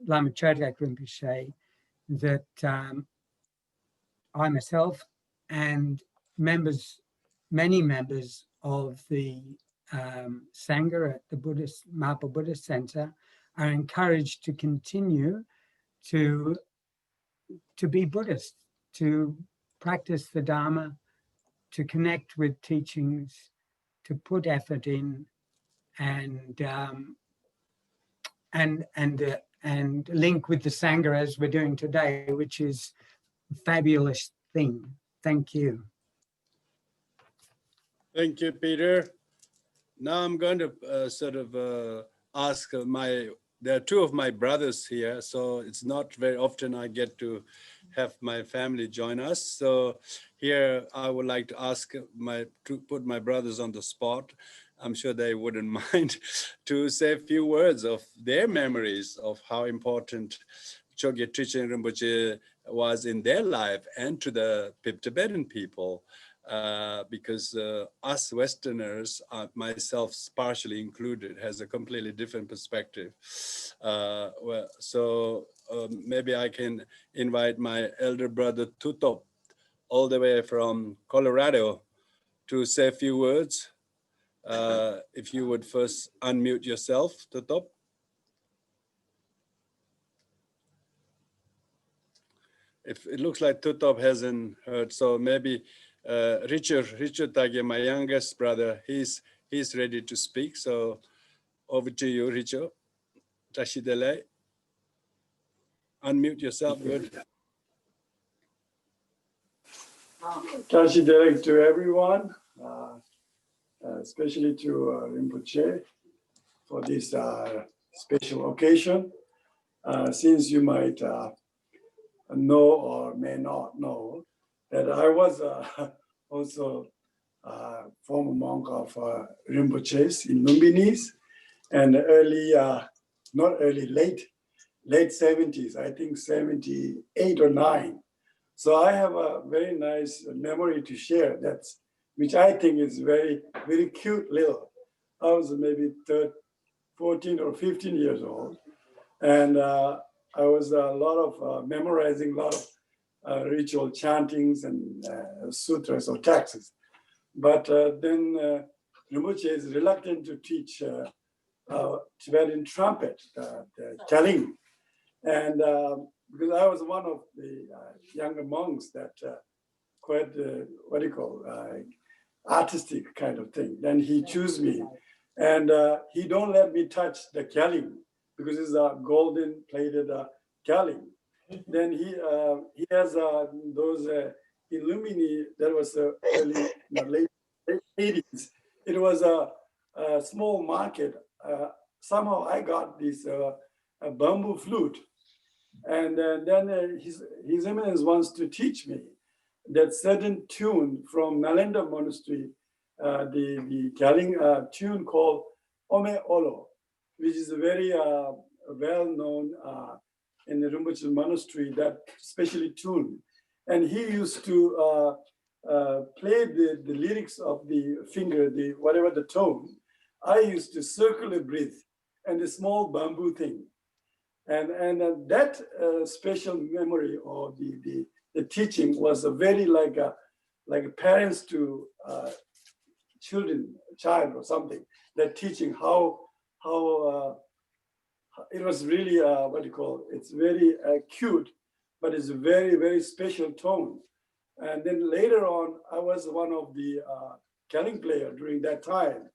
Lama Choedak Rinpoche, that I myself and many members of the Sangha at the Marpa Buddhist Center are encouraged to continue to be Buddhist, to practice the Dharma, to connect with teachings, to put effort in, and link with the Sangha as we're doing today, which is a fabulous thing. Thank you. Thank you, Peter. Now I'm going to ask there are two of my brothers here, so it's not very often I get to have my family join us. So here I would like to ask put my brothers on the spot. I'm sure they wouldn't mind to say a few words of their memories of how important Chogye Trichen Rinpoche was in their life and to the Tibetan people. Because us Westerners, myself partially included, has a completely different perspective. Maybe I can invite my elder brother Tutop, all the way from Colorado, to say a few words. If you would first unmute yourself, Tutop. If it looks like Tutop hasn't heard, so maybe Richard Tagye, my youngest brother, he's ready to speak. So over to you, Richard. Tashidele. Unmute yourself, good. Tashidele to everyone, especially to Rinpoche for this special occasion. Since you might know or may not know that I was also former monk of Rinpoche's in Nunneries, and late 70s, I think 78 or 9. So I have a very nice memory to share, which I think is very, very cute little. I was maybe 14 or 15 years old, and I was a lot of memorizing a lot of ritual chantings and sutras or texts. But then Rinpoche is reluctant to teach Tibetan trumpet, the Kyaling. And because I was one of the younger monks that quite, artistic kind of thing. Then he chose me, and he don't let me touch the Kyaling because it's a golden plated Kyaling. Then he has those illumini. That was early, late 80s. It was a small market. Somehow I got this a bamboo flute, and then His Eminence wants to teach me that certain tune from Nalanda monastery, the Kyaling tune called Ome Olo, which is a very well-known in the Rinpoche monastery, that specially tune. And he used to play the lyrics of the finger, whatever the tone. I used to circular breathe and the small bamboo thing. And that special memory or the teaching was a very like parents to child or something. That teaching how it was really it's very cute, but it's a very, very special tone. And then later on, I was one of the Kyaling player during that time.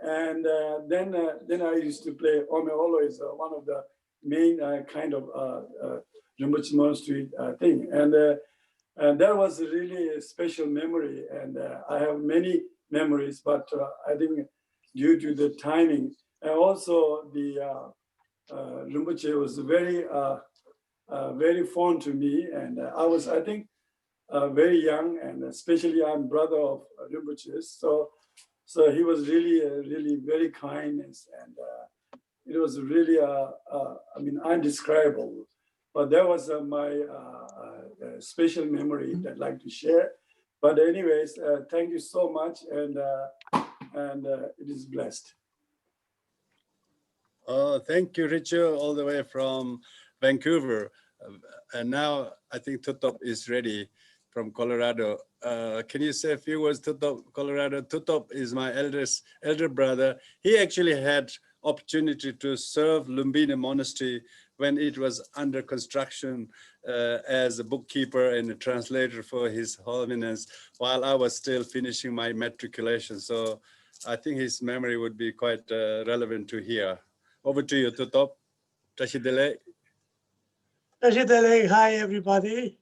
And then I used to play Ome Olo is one of the main kind of Rinpoche monastery thing. And that was really a special memory. And I have many memories, but I think due to the timing, and also the Rinpoche was very, very fond to me. And I was, I think, very young, and especially I'm brother of Rinpoche's. So he was really, really very kind, and it was really, undescribable. But that was my special memory that I'd like to share. But anyways, thank you so much, and it is blessed. Thank you, Richard, all the way from Vancouver. And now I think Tutop is ready from Colorado. Can you say a few words, Tutop, Colorado? Tutop is my elder brother. He actually had opportunity to serve Lumbini Monastery when it was under construction as a bookkeeper and a translator for His Eminence while I was still finishing my matriculation. So I think his memory would be quite relevant to hear. Over to you, Tutop. Tashidele. Tashidele, hi everybody.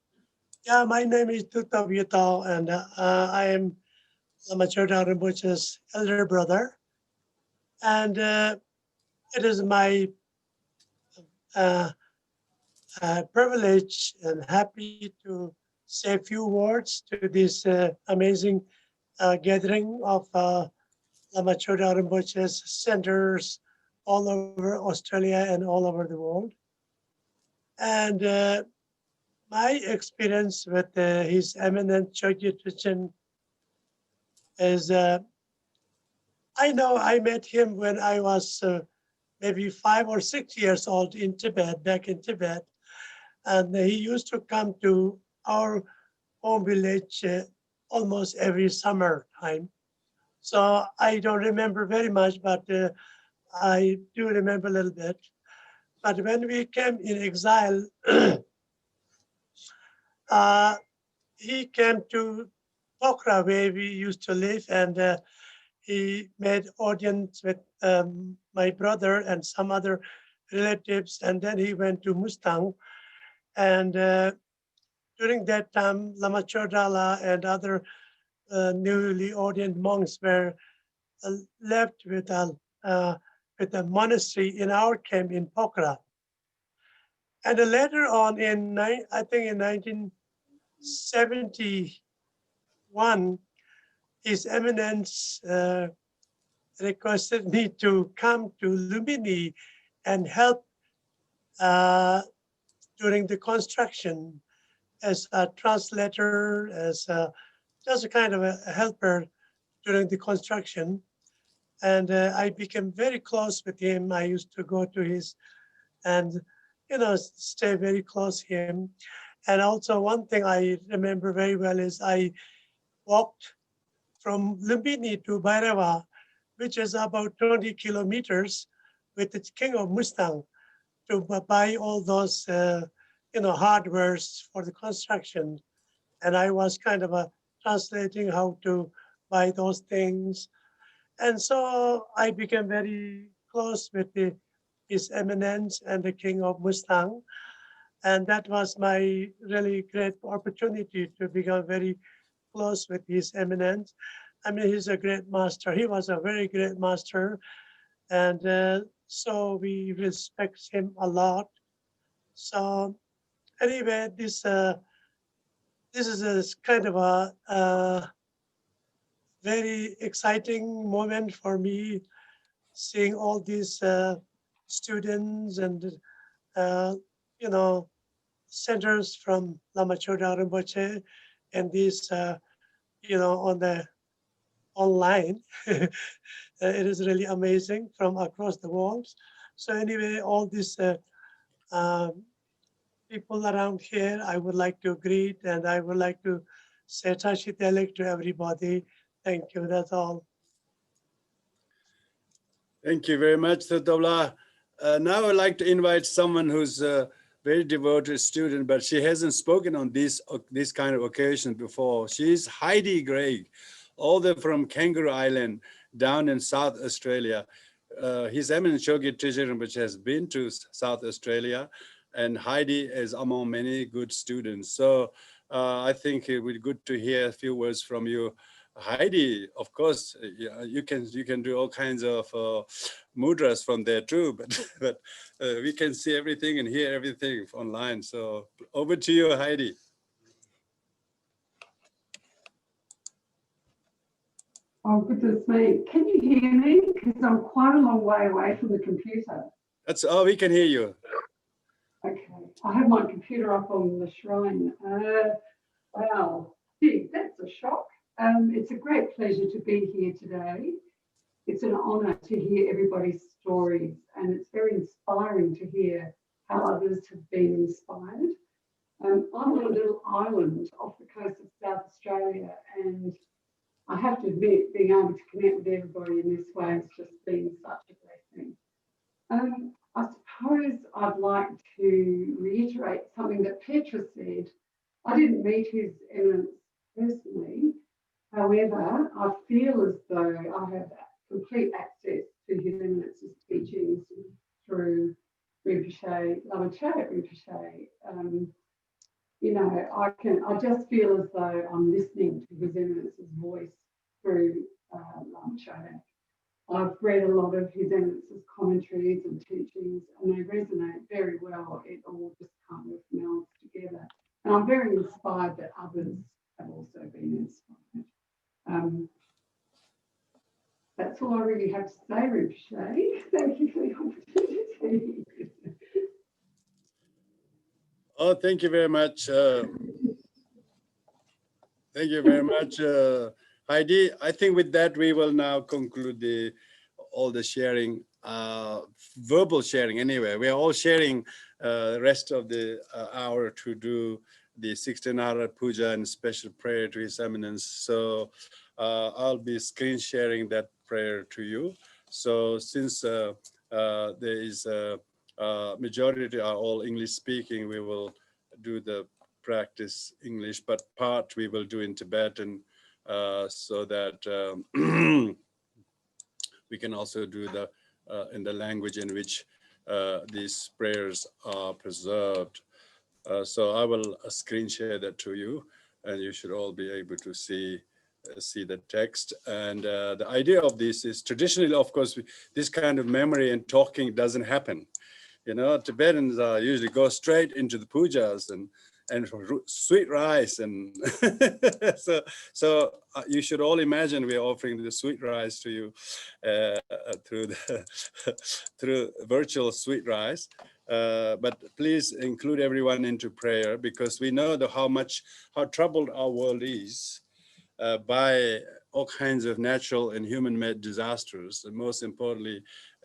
Yeah, my name is Tutop Yutao, and I am Lama Choedak Rinpoche's elder brother. And it is my privilege and happy to say a few words to this amazing gathering of Lama Choedak Rinpoche's centers all over Australia and all over the world. And my experience with His Eminence Chogye Trichen is, I know I met him when I was maybe 5 or 6 years old in Tibet, back in Tibet. And he used to come to our home village almost every summer time. So I don't remember very much, but I do remember a little bit. But when we came in exile, he came to Pokhara, where we used to live, and he made audience with my brother and some other relatives, and then he went to Mustang. And during that time, Lama Choedak and other newly ordained monks were left with a monastery in our camp in Pokhara. And later on, I think in 1971, His Eminence requested me to come to Lumbini and help during the construction as a translator, as just a kind of a helper during the construction. And I became very close with him. I used to go to his and, stay very close to him. And also one thing I remember very well is I walked from Lumbini to Bhairava, which is about 20 kilometers, with the king of Mustang to buy all those, hardwares for the construction. And I was kind of translating how to buy those things. And so I became very close with His Eminence and the king of Mustang. And that was my really great opportunity to become very close with His Eminence. I mean, he's a great master. He was a very great master. And so we respect him a lot. So anyway, this is a kind of a very exciting moment for me, seeing all these students and, centers from Lama Choedak Rinpoche and these, on the online. It is really amazing from across the world. So anyway, all these people around here, I would like to greet, and I would like to say Tashi Telek to everybody. Thank you, that's all. Thank you very much, Thabla. Now I'd like to invite someone who's a very devoted student, but she hasn't spoken on this kind of occasion before. She's Heidi Gregg, all the way from Kangaroo Island down in South Australia. His Eminence Chogye Trichen, which has been to South Australia, and Heidi is among many good students. So I think it would be good to hear a few words from you. Heidi, of course, you can do all kinds of mudras from there too, but we can see everything and hear everything online. So over to you, Heidi. Oh, goodness me. Can you hear me? Because I'm quite a long way away from the computer. We can hear you. Okay. I have my computer up on the shrine. Wow. Gee, that's a shock. It's a great pleasure to be here today. It's an honour to hear everybody's stories, and it's very inspiring to hear how others have been inspired. I'm on a little island off the coast of South Australia, and I have to admit, being able to connect with everybody in this way has just been such a blessing. I suppose I'd like to reiterate something that Petra said. I didn't meet His Eminence personally. However, I feel as though I have complete access to His Eminence's teachings through Rinpoche, Lama Choedak Rinpoche. I just feel as though I'm listening to His Eminence's voice through Lama Choedak. I've read a lot of His Eminence's commentaries and teachings, and they resonate very well. It all just kind of melds together. And I'm very inspired that others have also been inspired. That's all I really have to say, Rinpoche. Thank you for the opportunity. Oh, thank you very much. Thank you very much, Heidi. I think with that, we will now conclude all the sharing, verbal sharing anyway. We are all sharing the rest of the hour to do the 16 Arhat Puja and special prayer to His Eminence. So I'll be screen sharing that prayer to you. So since there is a majority are all English speaking, we will do the practice English, but part we will do in Tibetan so that we can also do the in the language in which these prayers are preserved. So I will screen share that to you, and you should all be able to see the text. And the idea of this is traditionally, of course, this kind of memory and talking doesn't happen. You know, Tibetans usually go straight into the pujas and sweet rice, and so you should all imagine we are offering the sweet rice to you through through virtual sweet rice. But please include everyone into prayer, because we know how troubled our world is by all kinds of natural and human-made disasters, and most importantly,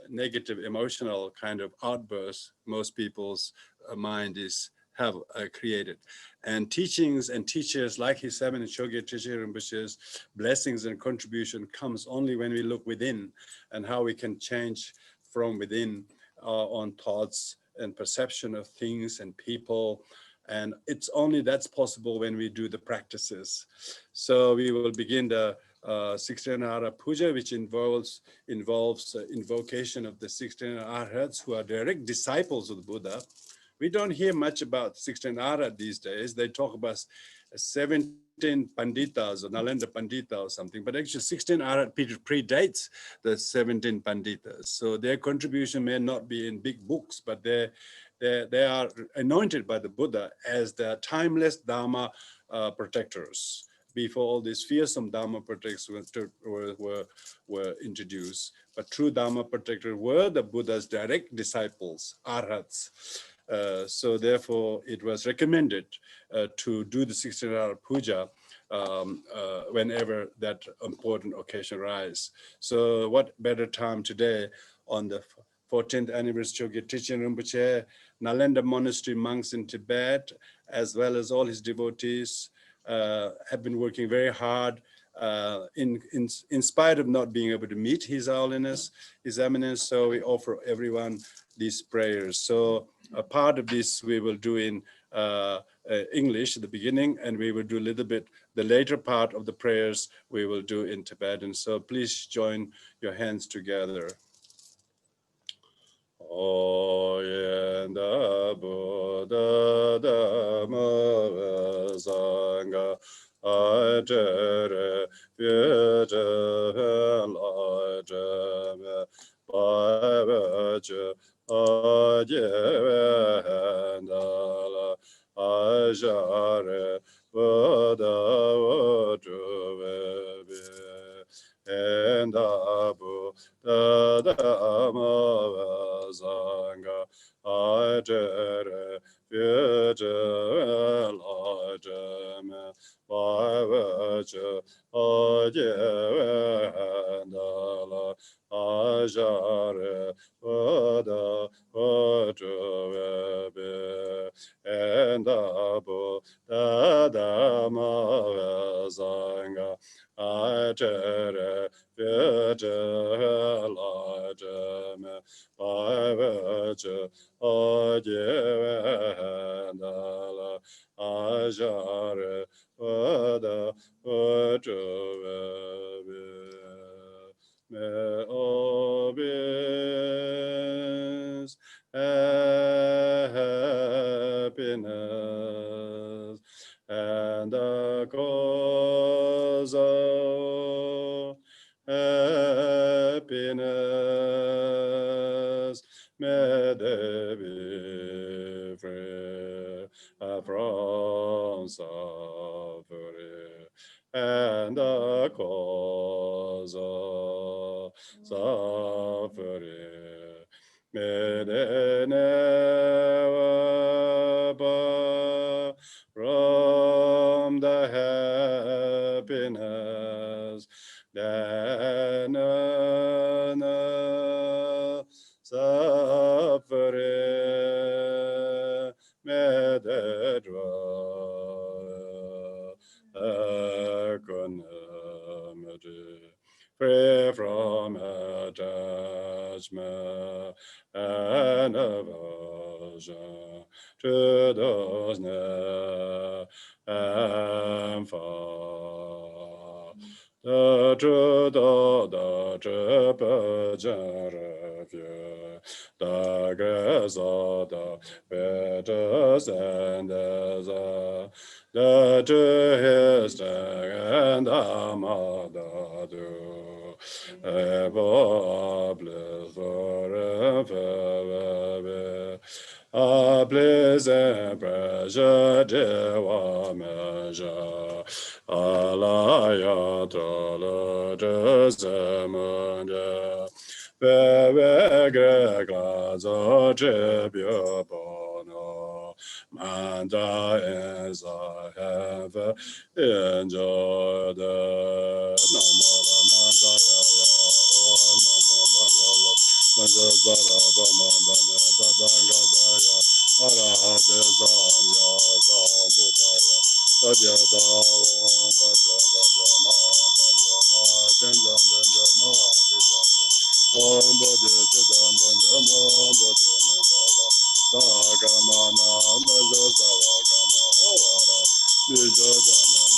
negative emotional kind of outbursts most people's mind have created. And teachings and teachers like His Eminence Chogye Rinpoche's blessings and contribution comes only when we look within, and how we can change from within our own thoughts and perception of things and people. And it's only that's possible when we do the practices. So we will begin the 16 Arhat Puja, which involves invocation of the 16 Arhats who are direct disciples of the Buddha. We don't hear much about 16 Arhat these days. They talk about 17 Panditas or Nalanda Pandita or something, but actually 16 Arhat predates the 17 Panditas. So their contribution may not be in big books, but they are anointed by the Buddha as the timeless Dharma protectors before all these fearsome Dharma protectors were introduced. But true Dharma protectors were the Buddha's direct disciples, Arhats. So therefore, it was recommended to do the 16 Arhat Puja whenever that important occasion arises. So what better time today on the 14th anniversary of Chogye Trichen Rinpoche, Nalanda monastery monks in Tibet, as well as all his devotees, have been working very hard in spite of not being able to meet His Holiness, His Eminence. So we offer everyone these prayers. So a part of this we will do in English at the beginning, and we will do a little bit, the later part of the prayers we will do in Tibetan. So please join your hands together. Oyenda Buddha Dhamma Sangha Aitere Pyete Lajeme Baivache Ajevendala Ajare Buddha Vajuvebe and Abu Dhamma Sangha Aitere Pyete Lajeme Baivache Ajevendala Ajare Buddha Vajuvebe and Abu Dhamma Sangha Aitere Pyete Lajeme Baivache Ajevendala Ajare Buddha Vajuvebe. May all beings happiness, and the cause of all happiness, and the cause of be free from suffering and the cause of suffering. May they never part from the happiness that none suffering. May they dwell equanimity, free from attachment and aversion to those near and far. The truth of the triple refuge, the grace of the betters and the true His and the mother do, ever bliss forever. A pleasant pressure, dear measure. Alaya trolo desemende, bebe gregla zo tribio bono, manda enza have enjoy the namora nanda ya namo bhagava, manja zara bamanda me tatanga daya, arahat samya sambuddhaya. Sadhya Davam Bhaja Bhaja Maham Bhaja Maham Benjam Benjam Maham Benjam Om Bodhi Siddham Benjam Om Bodhi Mendava Sagamana Bhaja Savagama Avara Bija Dhanan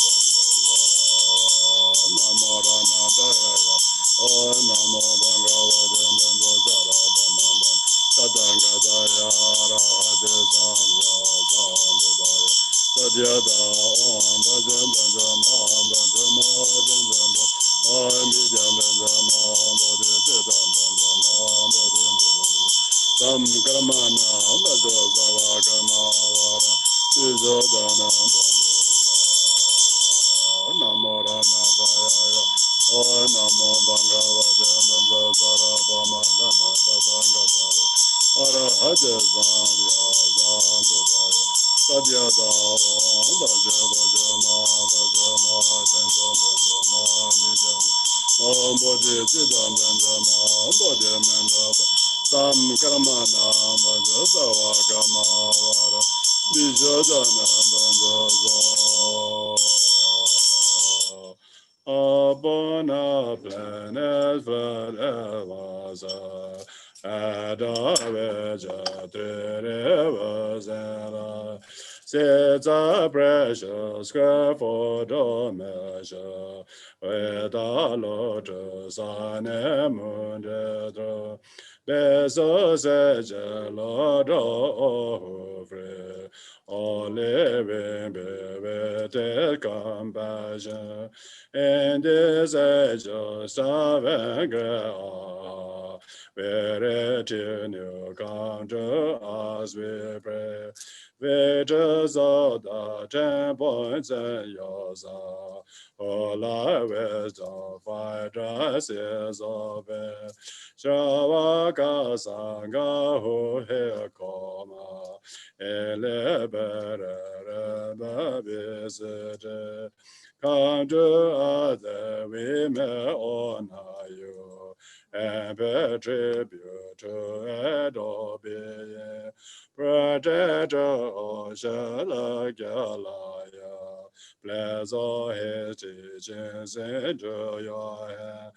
Namo Rana Daya Om Namo Bhagavate Benja Sarabhamandan Kadanga Daya Arahate Samya Sambuddhaya Sadhya Om Bhajan Bhajan Om Bhajan Bhajan Bhajan Om Bhajan Bhajan Om Bhajan Siddham Bhajan Om Bhajan Bhajan Sam Karmana Bhajan Savagama Vara Bija Dhanam Bhajan Namo Rana Daya Om Namo Bhagavate Benja Sarabhamadana Tatanga Daya Arahate Samya Sambuddhaya Sadhya Davam Bhaja Bhaja Bhaja Benjam Benjam Nijam Om Bodhi Siddham Benjam Bodhi Mendava Sam Karmana Bhaja Savagama Vara Bija Dhanam Bhaja Abona planet Vadavasa Adaveja Trevazela Sets a precious square for the measure with a lotus on a moon. Beso seja Lord of free, all living with compassion, in this age of starving where to new come to us we pray. Wages of the 10 points and yours are all our wisdom, 5 dresses of it. Shavaka Sangha Ho He Koma Elebere Visit. Come to us that we may honor you and pay tribute to Adobe. Protector of Shalagya, bless all his teachings into your hand.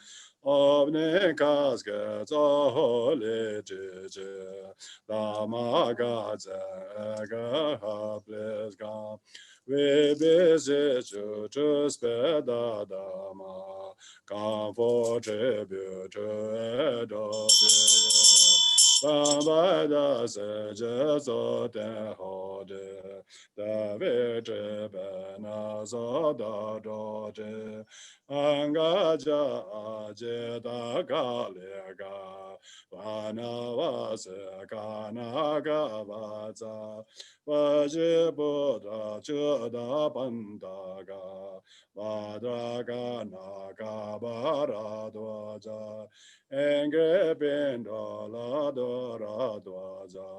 Omni caskets of holy teaching, Lama Choedak bless God. We beseech you to spare the Dhamma, come for tribute to Adobe. By the sages of the holy, the victory banners of the Doge, Angaja Ajita Galega, Vanavasa Kanagavaza Vajibuddha Chuda Pandaga Vadraga Nagabara Dwaja Engrebendola Dora Dwaja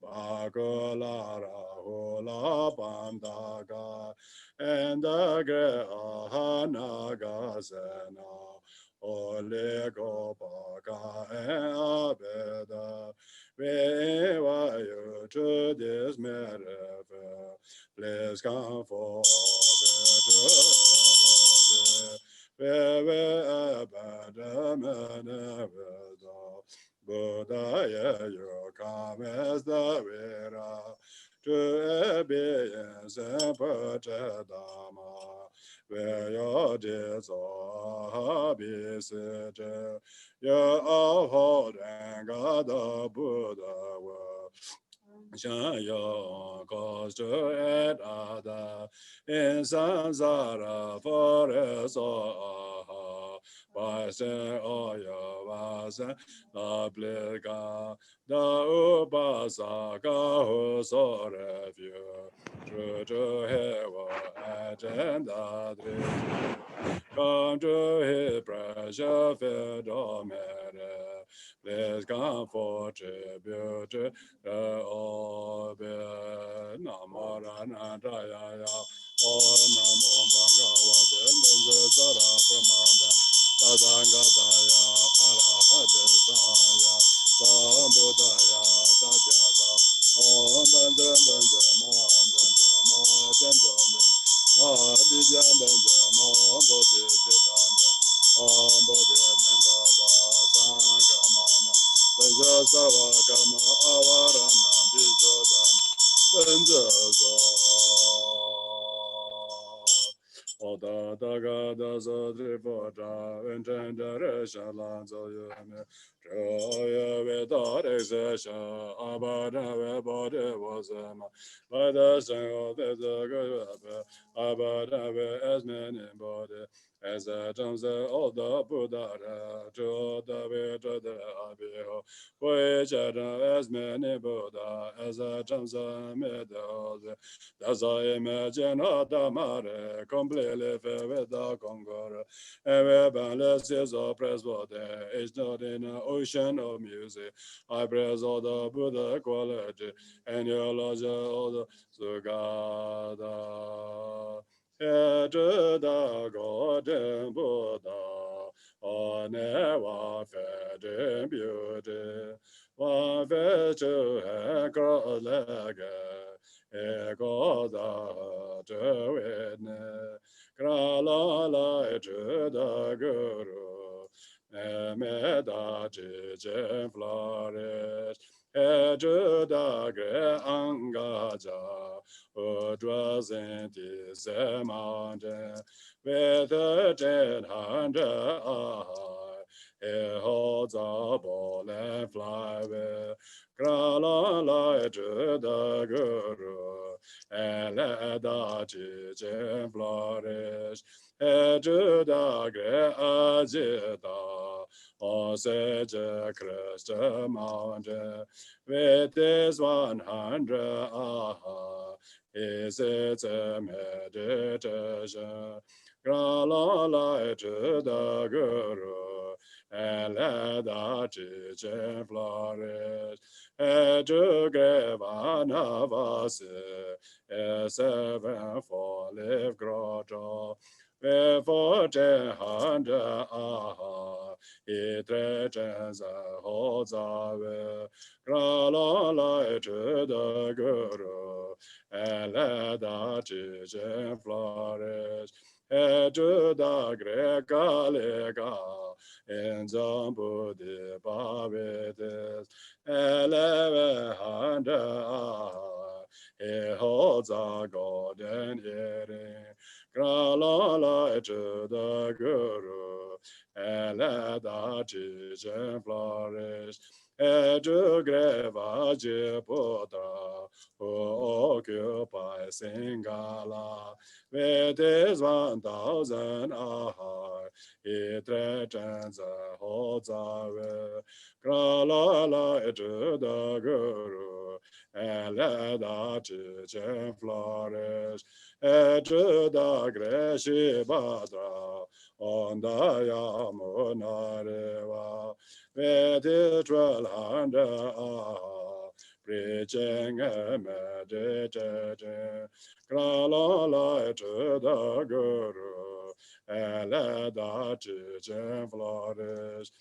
Bagulara Hula Pandaga and the Grehanaga Sena Ole Gopaka and Abeda Rewa you to this matter please come for Buddha you come as the Vera to obedience and Dharma where your deeds are beside your hold and God the Buddha will Shaya goes to Edada in Samsara forest by say Oya was the Bliga the Upasaka who saw refuge true to Hewa agenda come to his pressure filled please come for tribute Namorana Daya O Namo Bhagavate Sara Pramada Tadanga Daya Arhat Puja Sambudaya Satyada Om Bandra Bandra Mam Bandra Mam Bandra Mam Vidya Bandra Mam Bodhi Siddhanta Mam Bodhi Manda Basanga Mama Bandra Sarva Kama Avarana Bijodan Bandra Oda daga da za tripota intendere shalanzo yame Joya veda exesha abada ve bode wasema Bada sango de zaga abada ve esmeni bode as a jamsa oda budara joda ve joda abiho Voyajara as many Buddha as a jamsa meadows as I imagine Adamare completely filled with the Congo. Every balance is oppressed, but there is not in an ocean of music. I praise all the Buddha quality and your lodge all the Sugata. Ejada Golden Buddha, on ever fed in beauty, one fed to a cross leg. Ego da to witness, Krala lai to the Guru, Meda Chichen flourish, Eju da gre angaja, Udwas in this mountain, with 1,300 eye, it holds a ball and fly with. Krala lai to the Guru, and let the Chichen flourish. Eju da gre ajita, on such a crest mountain, with this 100 aha, is its a meditation. Krala lai to the Guru, and let the Chichen flourish. Eju greva navase, seven for live grotto, before 100 aha, it reaches a holds away. Krala lai to the Guru, and let the Chichen flourish. Eju da greka lega, in Zambudi Bavitis, 1,100 aha, he holds a golden earring. Krala lai to the Guru, and let the Chichen flourish. greva je potra, occupy Singala, with his 1,000 ahai, he Trichen holds away, Krala to the Guru, and let the Trichen flourish, to the Greshi Badra, on the Yamunareva, with his 1,200 ahai, preaching and meditating, Krala to the Guru, and let the Trichen flourish.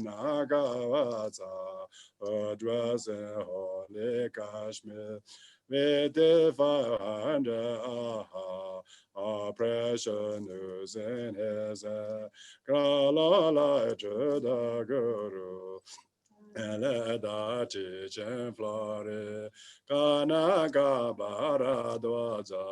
Nagavata, address in holy Kashmir, with the 500 aha, oppression news in his Krala to the Guru. And let the Trichen flourish, Kanaga Baradwaza,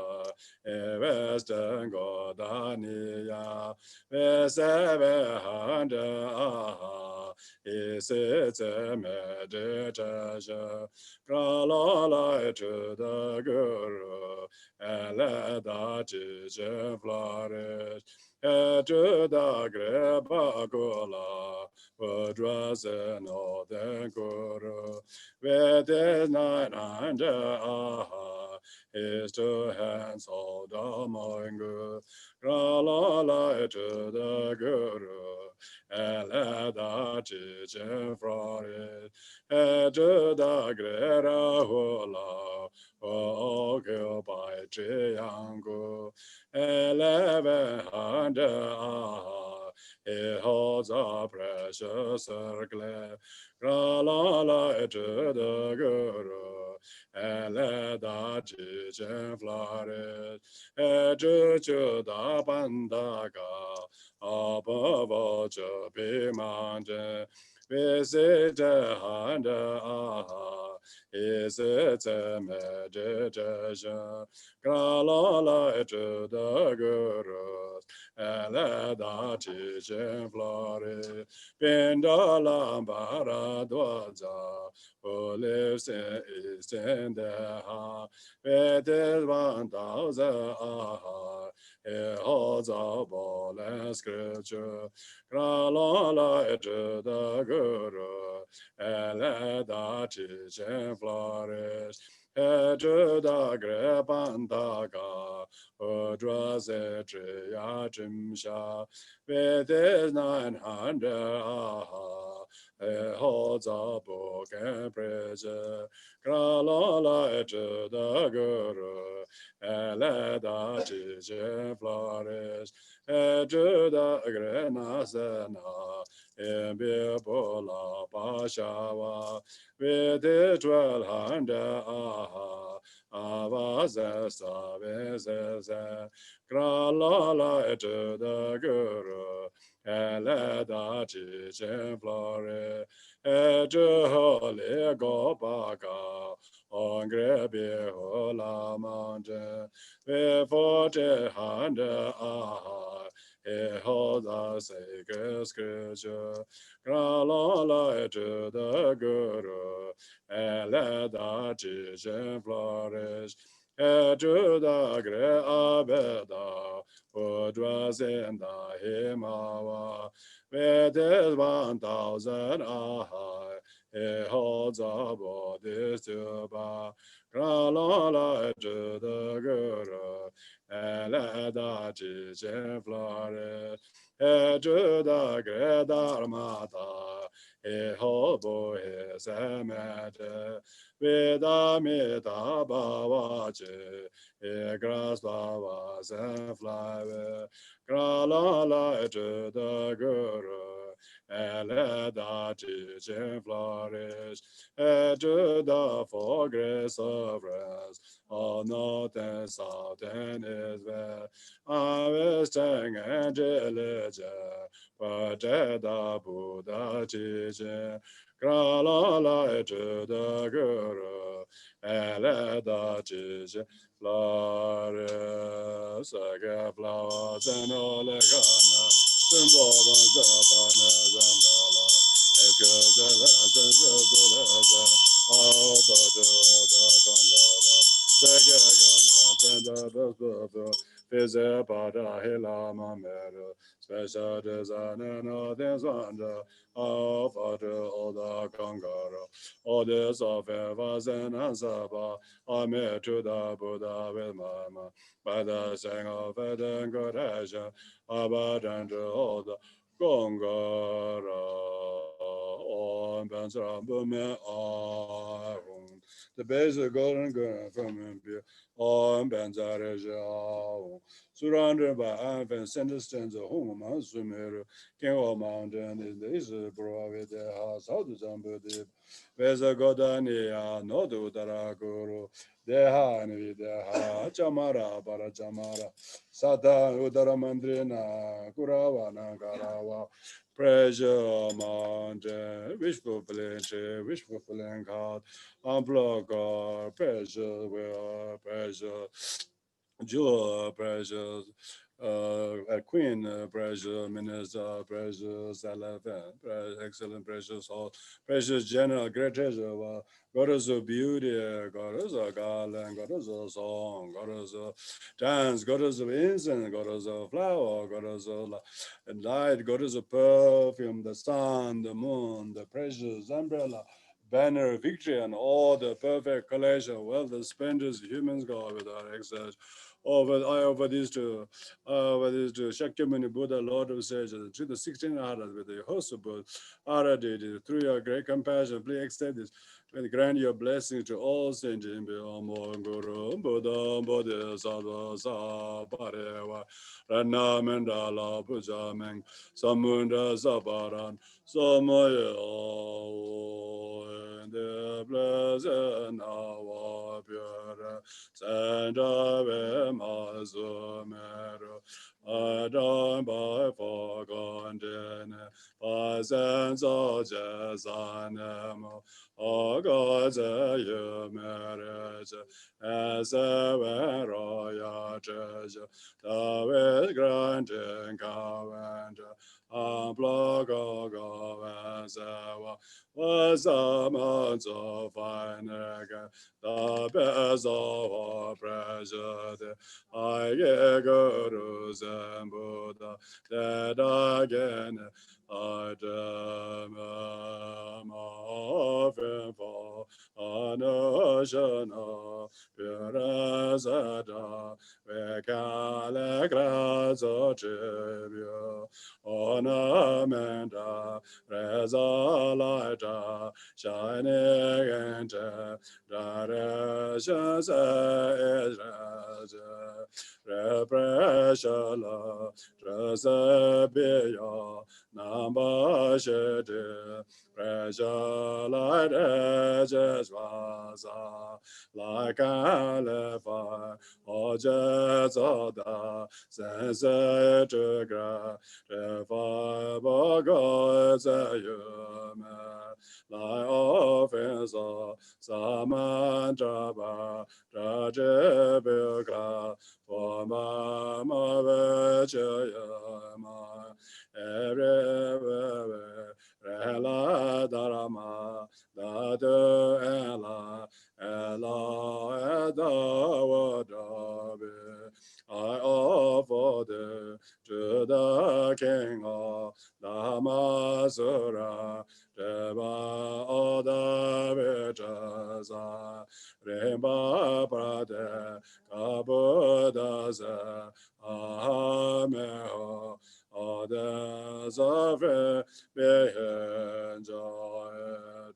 Western Godania, Veseve Handa, is it a meditation, Krala to the Guru, and let the Trichen flourish, to the Grebagola. Was an northern Guru, with his 900 aha, his 2 hands hold the Moingu, Krala to the Guru, and let the Trichen flourish, to the Grera Hula, occupy Triangle, 1100 aha. It holds a precious circle, Krala to the Guru, and let the Trichen flourish, to the Pandaga, above Chopi mountain, visit and aha, is it a meditation, Krala to the Guru, and let the Trichen flourish. Pindala Baradwaza, who lives in East India, with his 1,000 aha, he holds a ball and scripture, Krala to the Guru, and let the Trichen flourish. To the Grepandaga, Udrase Triya Chimsha, with his 900 aha, he holds a book and preacher, Krala to the Guru, and let the Trichen flourish, to the Grenasana, in Bipola Pashawa, with his 1,200 aha, Avazes Avezes, Krala to the Guru, and let the Trichen flourish, to holy Gopaka, on Grebi Hola mountain, with 1,400 aha, he holds a sacred scripture, Krala to the Guru, and let the Trichen flourish, to the great Abeda, who dwells in the Himawa, with his 1,000 aha, he holds a bodhisattva, Krala to the Guru, and let the Trichen flourish, to the great Dharmata, he holds His Eminence, with Amita Bhavachi, he grasps flowers and fly away, Krala to the Guru, and let the Trichen flourish, to the 4 great sovereigns, all north and south and east west, harvesting and diligent, protect the Buddha teaching, Krala to the Guru, and let the Trichen flourish. Sage flowers and olegana, symbol of Zabana Zambala, Special design and all things wonder. All for all the Gangara. All this of Evas and Ansaba. I met to the Buddha with Mama. By the saying of it and good action. About and all the Gangara. On Bansara Bume. The basic golden gun from him. On Banzara. Surrounded by infants, understands a home, Sumer, King of Mountain, is the bro with the house, how to somebody, Vesa Godania, no do Daraguru, Deha and with the Ha, Chamara, Barachamara, Sata, Udaramandrina, Kurawana, Garawa, Pressure Mountain, wishful flinch, wishful flank heart, unblock, pressure, will, pressure. Jewel pressures, a queen pressure, minister pressures, elephant, excellent pressures, all pressures, general, great treasure, goddess of beauty, goddess of garland, goddess of song, goddess of dance, goddess of incense, goddess of flower, goddess of light, goddess of perfume, the sun, the moon, the precious umbrella, banner, victory, and all the perfect collection, wealth, the splendors, humans go without excess. Over these two Shakyamuni Buddha, Lord of Sages, to the 16 Arhat with the host of Buddha, Arhat, through your great compassion, please extend this and grant your blessing to all saints in Beyond Guru, Buddha, Bodhisattva, Saparewa, Rana Mandala, Puja Meng, Samunda Sabaran, Samaya, and the blessed our pure, Santa Mazumero, Adam by Forgotten, Pazans of Jesanemo, O God's your marriage, as a royal treasure, thou will grant in covenant, unblock of God as was the months of fine the best of our pressure, I get Gurus and Buddha, that again I am often for an ocean of pure as a dove, we can let grass of tribute, ornament, light, shining into directions is repression, Trasabia, Nambashede, pressure light edges was like a fire, or just of the sense to grab, the fire goes a human, like offense of Samantraba, Rajabilka, for Mama Vechayama, everywhere, Rela Darama, Dadu Ela, Ela Edawadabe, I offered to the King of Lamasura, Deva Oda Vichasa, Rimba Prade, Kabudaza, Ahameho, Oda Zafre, Behenjoy,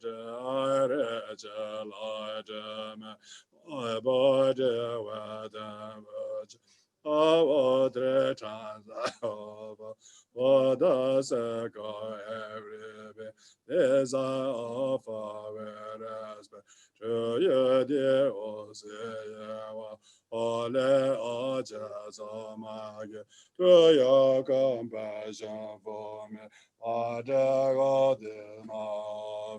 Jairejelaideme, I bought a wedding. Oh, the chance of what does a go every bit? This I offer respect to you, dear Osewa. Ole just oh my to your compassion for me. Father God is my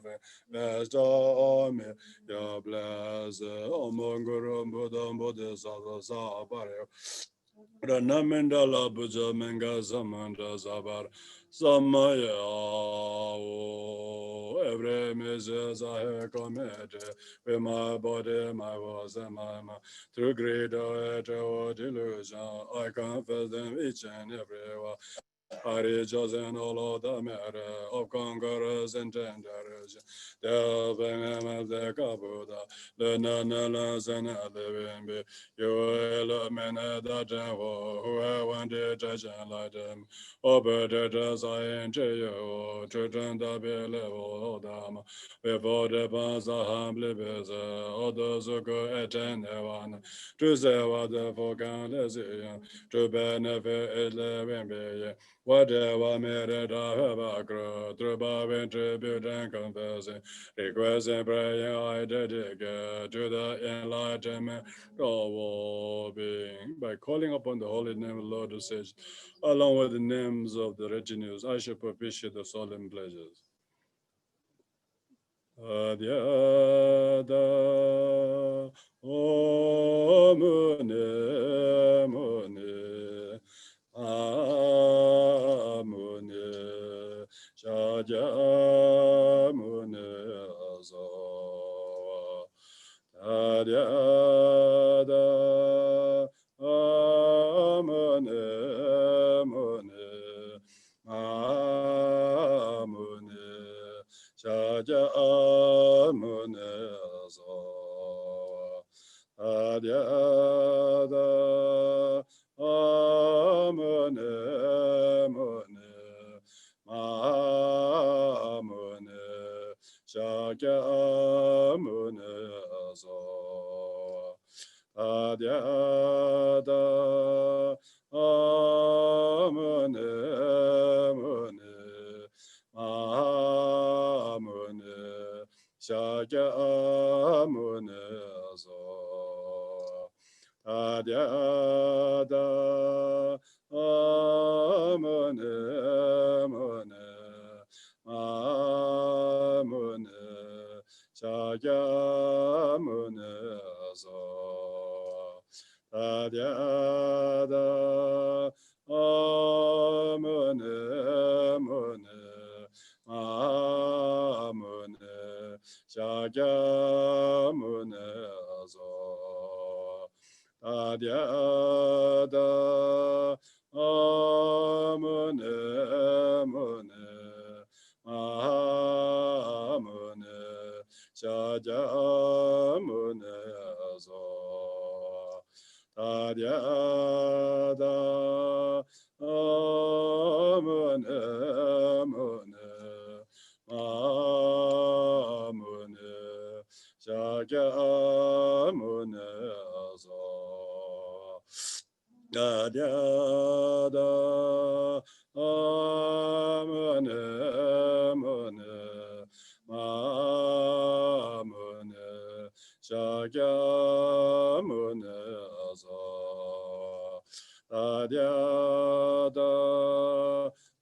best of me. Your blessed, O Monguru Buddha Bodhisattva Sabare. Ranamendala Puja Menga Samanda Sabar Samaya. every measures I have committed with my body, my words, and my mind. Through greed or delusion, I confess them each and every one. I rejoice in all of the matter of conquerors and tenders. The venom of the Kabuda, the nonetheless and the living be. You illuminate the devil who have wanted judge and light them. Open as I enter you, to turn the level of them. Before the past are humbly busy, all those who go attend heaven. To say what the forgotten to benefit is living being. Whatever merit I have accrued, through bowing tribute and confessing, requesting prayer I dedicate to the enlightenment of all being. By calling upon the holy name of the Lord of Sages, along with the names of the retinues, I shall propitiate the solemn pleasures. Adyada Omune Mune Amune Shajamune Azawa Adyada Amune Mune Amune Shaja Amune Azawa Adyada Amune Mune Amune Shaja Amune Azawa Adyada Amune Mune Amune Shagya Amune Azawa Adyada Amune Mune Amune Shagya Amune Azawa Adyada Amune Mune Amune Shagya Mune Azawa Adyada Amune Mune Amune Shagya Mune Azawa Adyada Amune Mune Amune Shagya Amune Azawa Adyada Amune Mune Amune Shagya Mune Azawa Adyada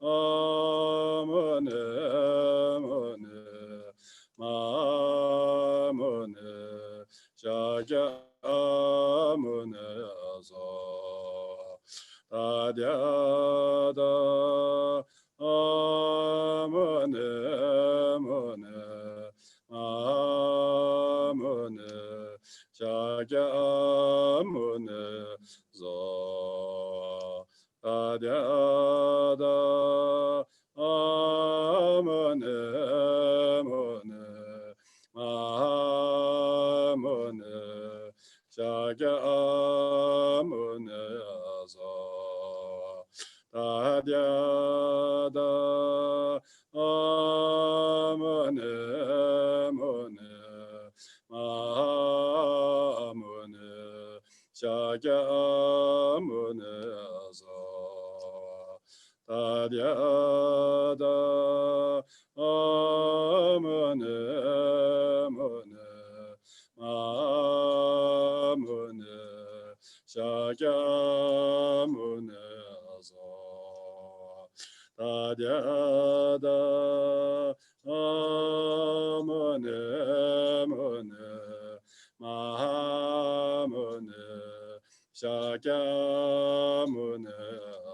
Amune Mune Amune Shagya Amune Azawa Adyada Amune Mune Amune Shagya Amune Azawa Adyada Amune Mune Amune Shagya Amune Azawa Adyada Amune Mune Amune Shagya Amune Azawa Adyada Amune Mune Amune Shagya Amune Azawa Adyada Amune Mune Amune Shagya Mune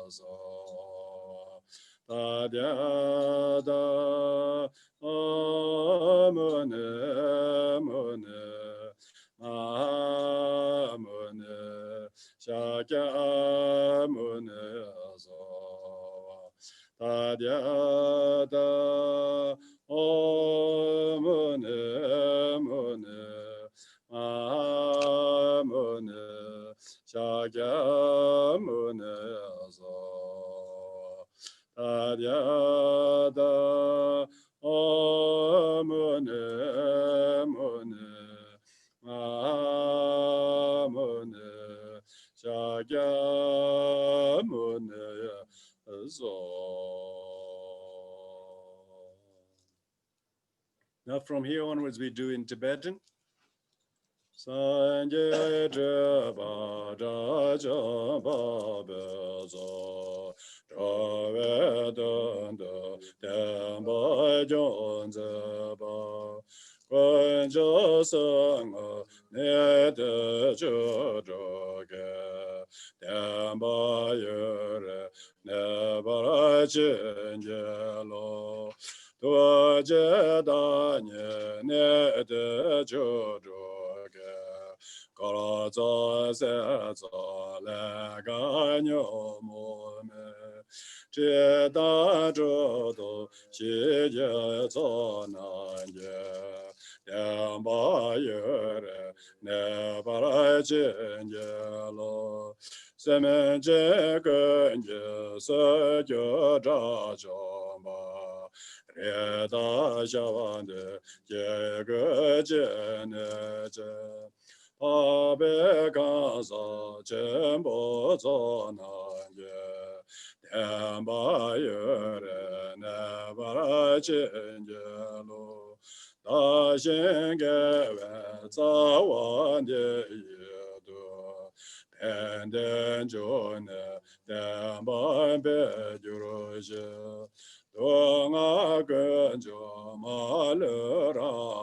Azawa Adyada Tadyada Omune Mune Amune Shakyamune Azo Tadyada Omune Mune Amune Shakyamune Azo. Now from here onwards we do in Tibetan. Sanje Jeba Daja Babezo Jove Dunda Demba Jonzeba Kwenjo Sanga Nede Jodoge Demba Yere Nebara Chinjelo Doje Danye Nede Jodoge Karaza Seza Leganyo Mome Cheda Jodo Shije Zonanje Demba Yere Nebara Chinjelo Semenje Genje Sejo Jajamba Reda Javande Jege Jeneje Abe Gaza Jembo Zonanje Demba Yere Nebara Chinjelo Da Shenge Zawande Yedo Penden Jone Demba Bejuroje Donga Genjo Malerabane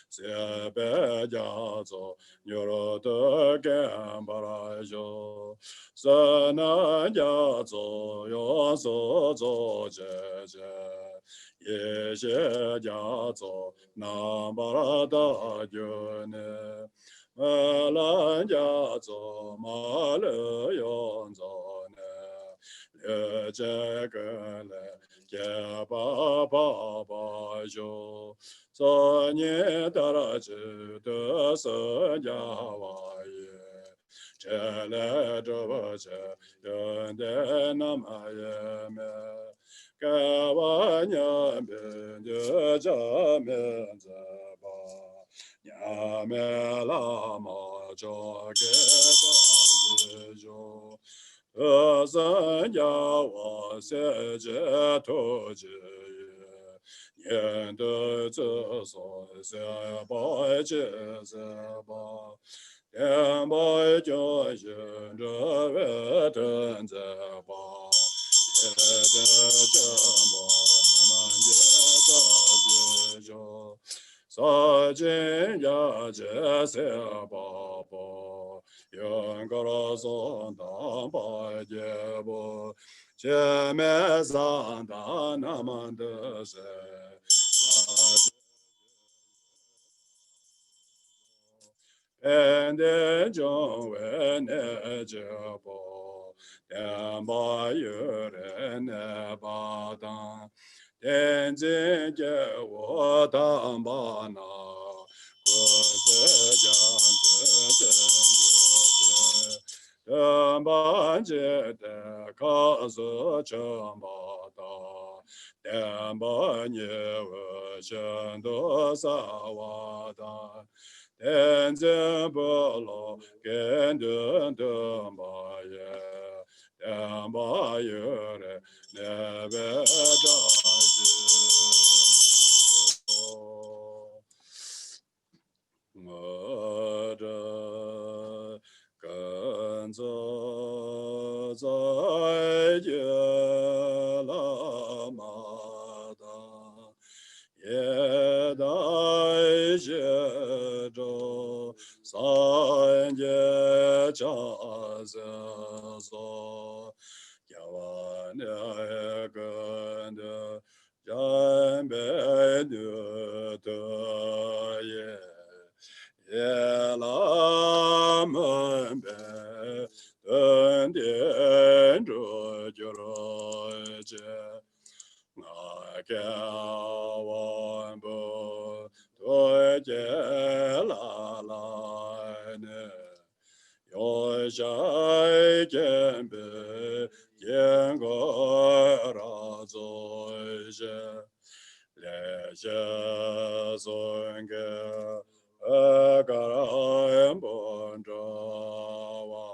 Sebe Jazo Nyoro de Gambarajo Sana Jazo Yoso Zojeje Yeshe Jazo Nambarada June Malan Jazo Male Yonzone Jegele Jeba Baba Jo Sonye Daraji de Sanjawaye Chele Jobache Yonde Namayeme Kawanya Binje Jamen Zeba Nyame Lama Chogye Jo Sanya se je to je Nian de zi so se ba je se ba Dian ba jiao xin zhe wei den ze ba Ye de zhen ba na man ye da je zhou Sa jin ya je se ba ba Yang kara son dan ba je bo Che me san dan naman de se Ya je pen de jong we ne je bo Dan ba yu re ne ba dan Den jin je wo dan ba na Gu se jan zhe zhen Dāmbā je de kāzu chāmbā dā, Dāmbā nye wē shendu sāvā dā, Dāndzēn bōlō gēndēn dāmbā ye, Dāmbā ye re ne bē dā ye. Ngā dā Ganzo zai je lama da ye dai je do san je cha ze so yawan ye gan de jan be de ye Ye la men be den dian zhu ju ro Kya Bo Toje La La Ne Yo Shai Kembe Yengo Ra Zo Je Le Je Zong Ge Agara Bon Wa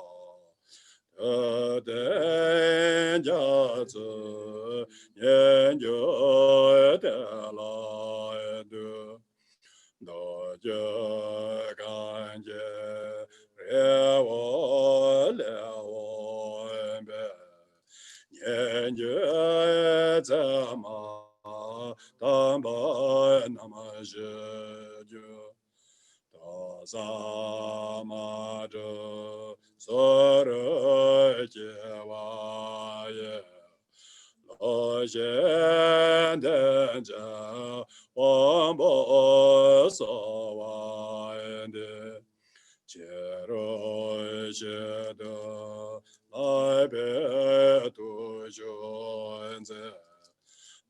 Den Jia Zi Yan Jiu De La Du Do Jie Gan Jie Re Wo Le Wo Be Yan Jue Zi Ma Dan Ba Nama Zhi Ju Da Sa Ma Zhi So Re Jie Wa Ye Lo Xian Den Jia Wang Bo So Wa Yan De Jie Ru Xie De Lai Be Tu Xuan Zi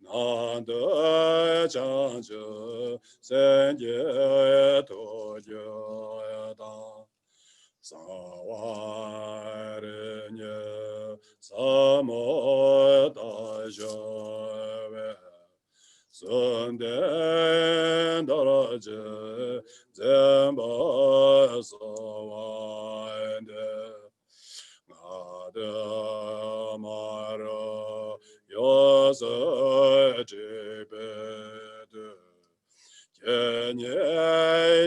Nan De Chang Zhi Sen Jie Tu Jie Da Sa Wa Re Nye Sa Mo Da Zhe We Sun Den Da Ra Jie Zen Ba So Wa Yan De Nga De Ma Ra Yo Se Ji Be De Jian Ye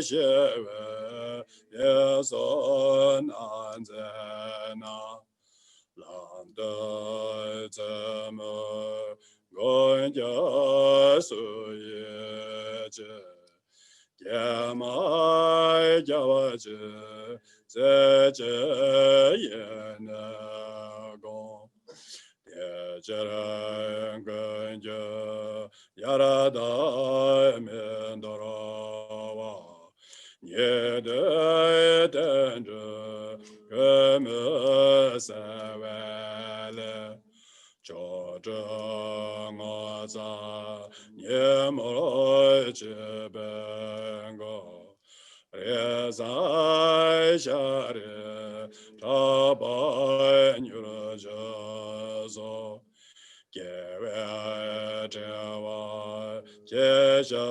Xie Wei Ye So Nan Zai Na Lan De Zhe Me Gong Jia Su Ye Zhe Jia Ma Jia Wa Zhi Zhe Zhe Ye Ne Gong Ye Zhe Ren Gong Jia Ya Ra Da Men Da Ra Wa Nye De Den Zhe Ge Me Se Wei Le Cho Zhe Ngo Za Nye Mo Chi Ben Go Re Zai Xia Re Cha Ba Nyu Re Je Zo Ge Wei Zhe Wa Jie Xia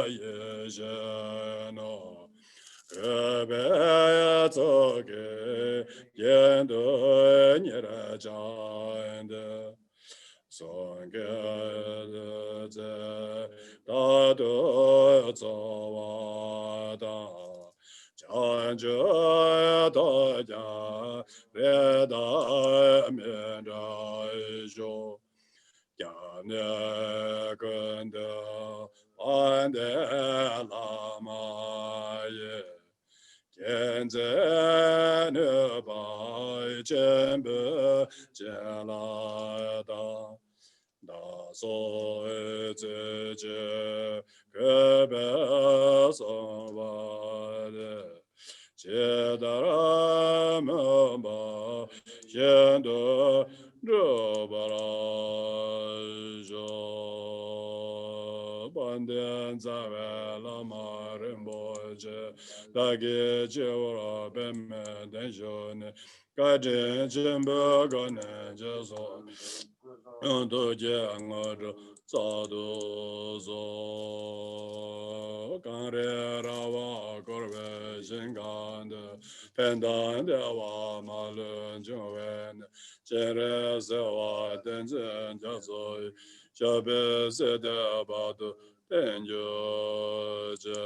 Ye Xie No Ge Bei Zo Ge Yan De Nye Re Zhan De Song Ge De Zhe Da De Zo Wa Da Jian Zhe Da Jia Re Da Mian Zhai Zhou Jian Ne Gen De An De Lama Ye Jian Zhe Ne Bai Jian Be Jian La Da Da So Zhe Jie Ge Be So Wa De Jie Da Ra Me Ba Xian De Zhe Ba Ra Zhou Ban Dian Zai Wei Lama Rinpoche Da Ge Jie Wo Ra Ben Me Den Xiu Ne Ga Zhen Zhen Be Ge Ne Jie So Do Jie Ngo Zhe Za Du Zo Gan Re Ra Wa Gor Wei Xin Gan De Pen Dan De Wa Ma Lun Jing Wei Ne Jian Re Se Wa Den Zhen Jia Zo Xia Bei Se De Ba De Den Jiu Jie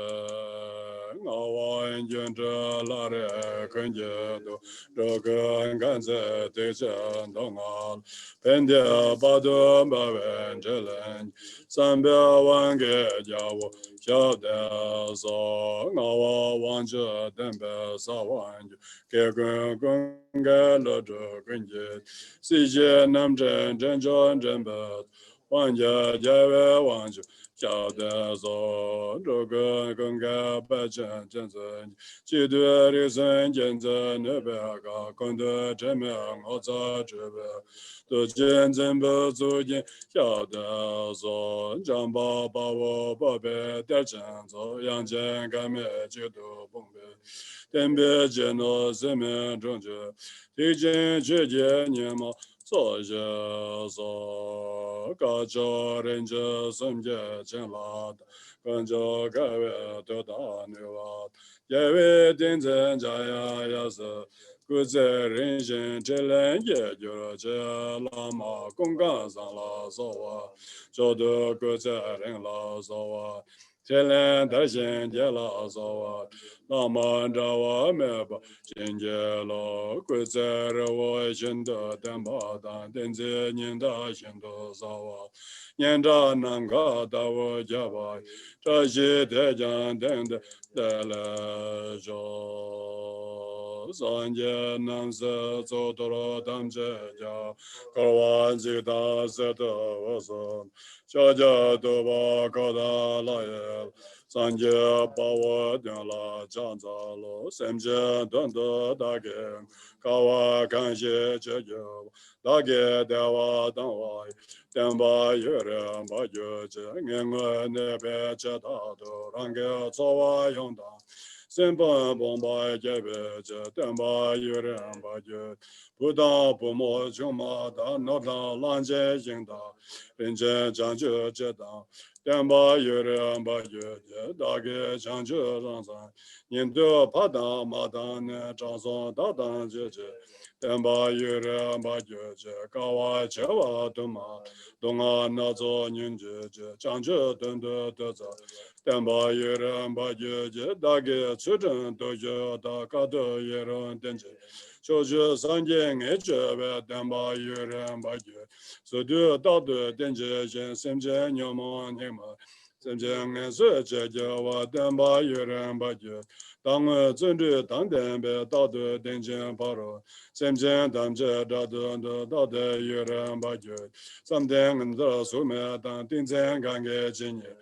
Nga Wan Jun Zhe La Re Ken Jie Du Zhe Gen Gan Ze De Zhen Dong A Pen De Ba De Ba Wen Zhe Len San Bia Wan Ge Jia Wu Xia De So Nga Wa Wan Zhe Den Be Sa Wan Ju Ge Gen Gong Ge Le Zhe Gen Jie Si Jie Nam Zhen Zhen Zhen Zhen Be Wan Jie Jie Wei Wan Ju Chadazo, Droga, Gunga, Bajan, Jensen, Chidu, Rizan, Jensen, Nebaga, Kunda, Jemang, Oza, Jebe, the Jensen, Bazujin, Chadazo, Jamba, Bawa, Babe, Derchanzo, Yangjan, Game, Judo, Bombe, Tembe, Geno, Semen, Jonja, Tijan, Juje, Nyama, Soja, So, Gajo, Ranger, Sumja, Chenlad, Ganjo, Gawe, Toda, Nuat, Yawe, Dinzen, Jaya, Yasa, Guze, Rinjin, Chelen, Ye, Lama, Gunga, Zala, Sowa, Jodo, Guze, Ring, La, Sowa, Chelen, Dashin, Jela, Sowa, Lama, Jawa, Meba, Jinjelo, Guzer, Wo, Shinda, Demba, Denzi, Ninda, Shindo, Sawa, Nyenda, Nanga, Dawo, Java, Tashi, Dejan, Dende, Dele, Jo, Sanje, Nanse, Zotoro, Damje, Ja, Kawan, Zita, Zeta, Wason, Shaja, Doba, Kada, Layel, Sanje, Bawa, Dela, Janza, Lo, Semje, Dunda, Dage, Kawa, Kanje, Jejo, Dage, Dewa, Danwai, Demba, Yure, Bajo, Ngenga, Nebe, Chetado, Range, Sowa, Yonda, Simba, Bomba, Jebe, Demba, Yure, Bajo, Buddha, Pumo, Juma, Da, Noda, Lanje, Jinda, Rinje, Janju, Jeda, Demba, Yure, Bajo, Dage, Janju, Ranzan, Nindo, Pada, Madan, Janson, Dadan, Jeje, Demba, Yure, Bajo, Kawa, Chewa, Duma, Donga, Nazo, Ninje, Janju, Dunda, Deza, Demba, Yure, Bajo, Dage, Chudun, Dojo, Dakado, Yere, Denje, Choju, Sanjing, Eche, Demba, Yure, Bajo, Sudu, Dadu, Denje, Semje, Nyomo, Nima, Semje, Seche, Jawa, Demba, Yure, Bajo, Dang, Zundu, Dangdembe, Dadu, Denje, Paro, Semje, Damje, Dadu, Dadu, Yure, Bajo, Samdeng, and the Sume, Dan, Dinzen, Gange, Jinye,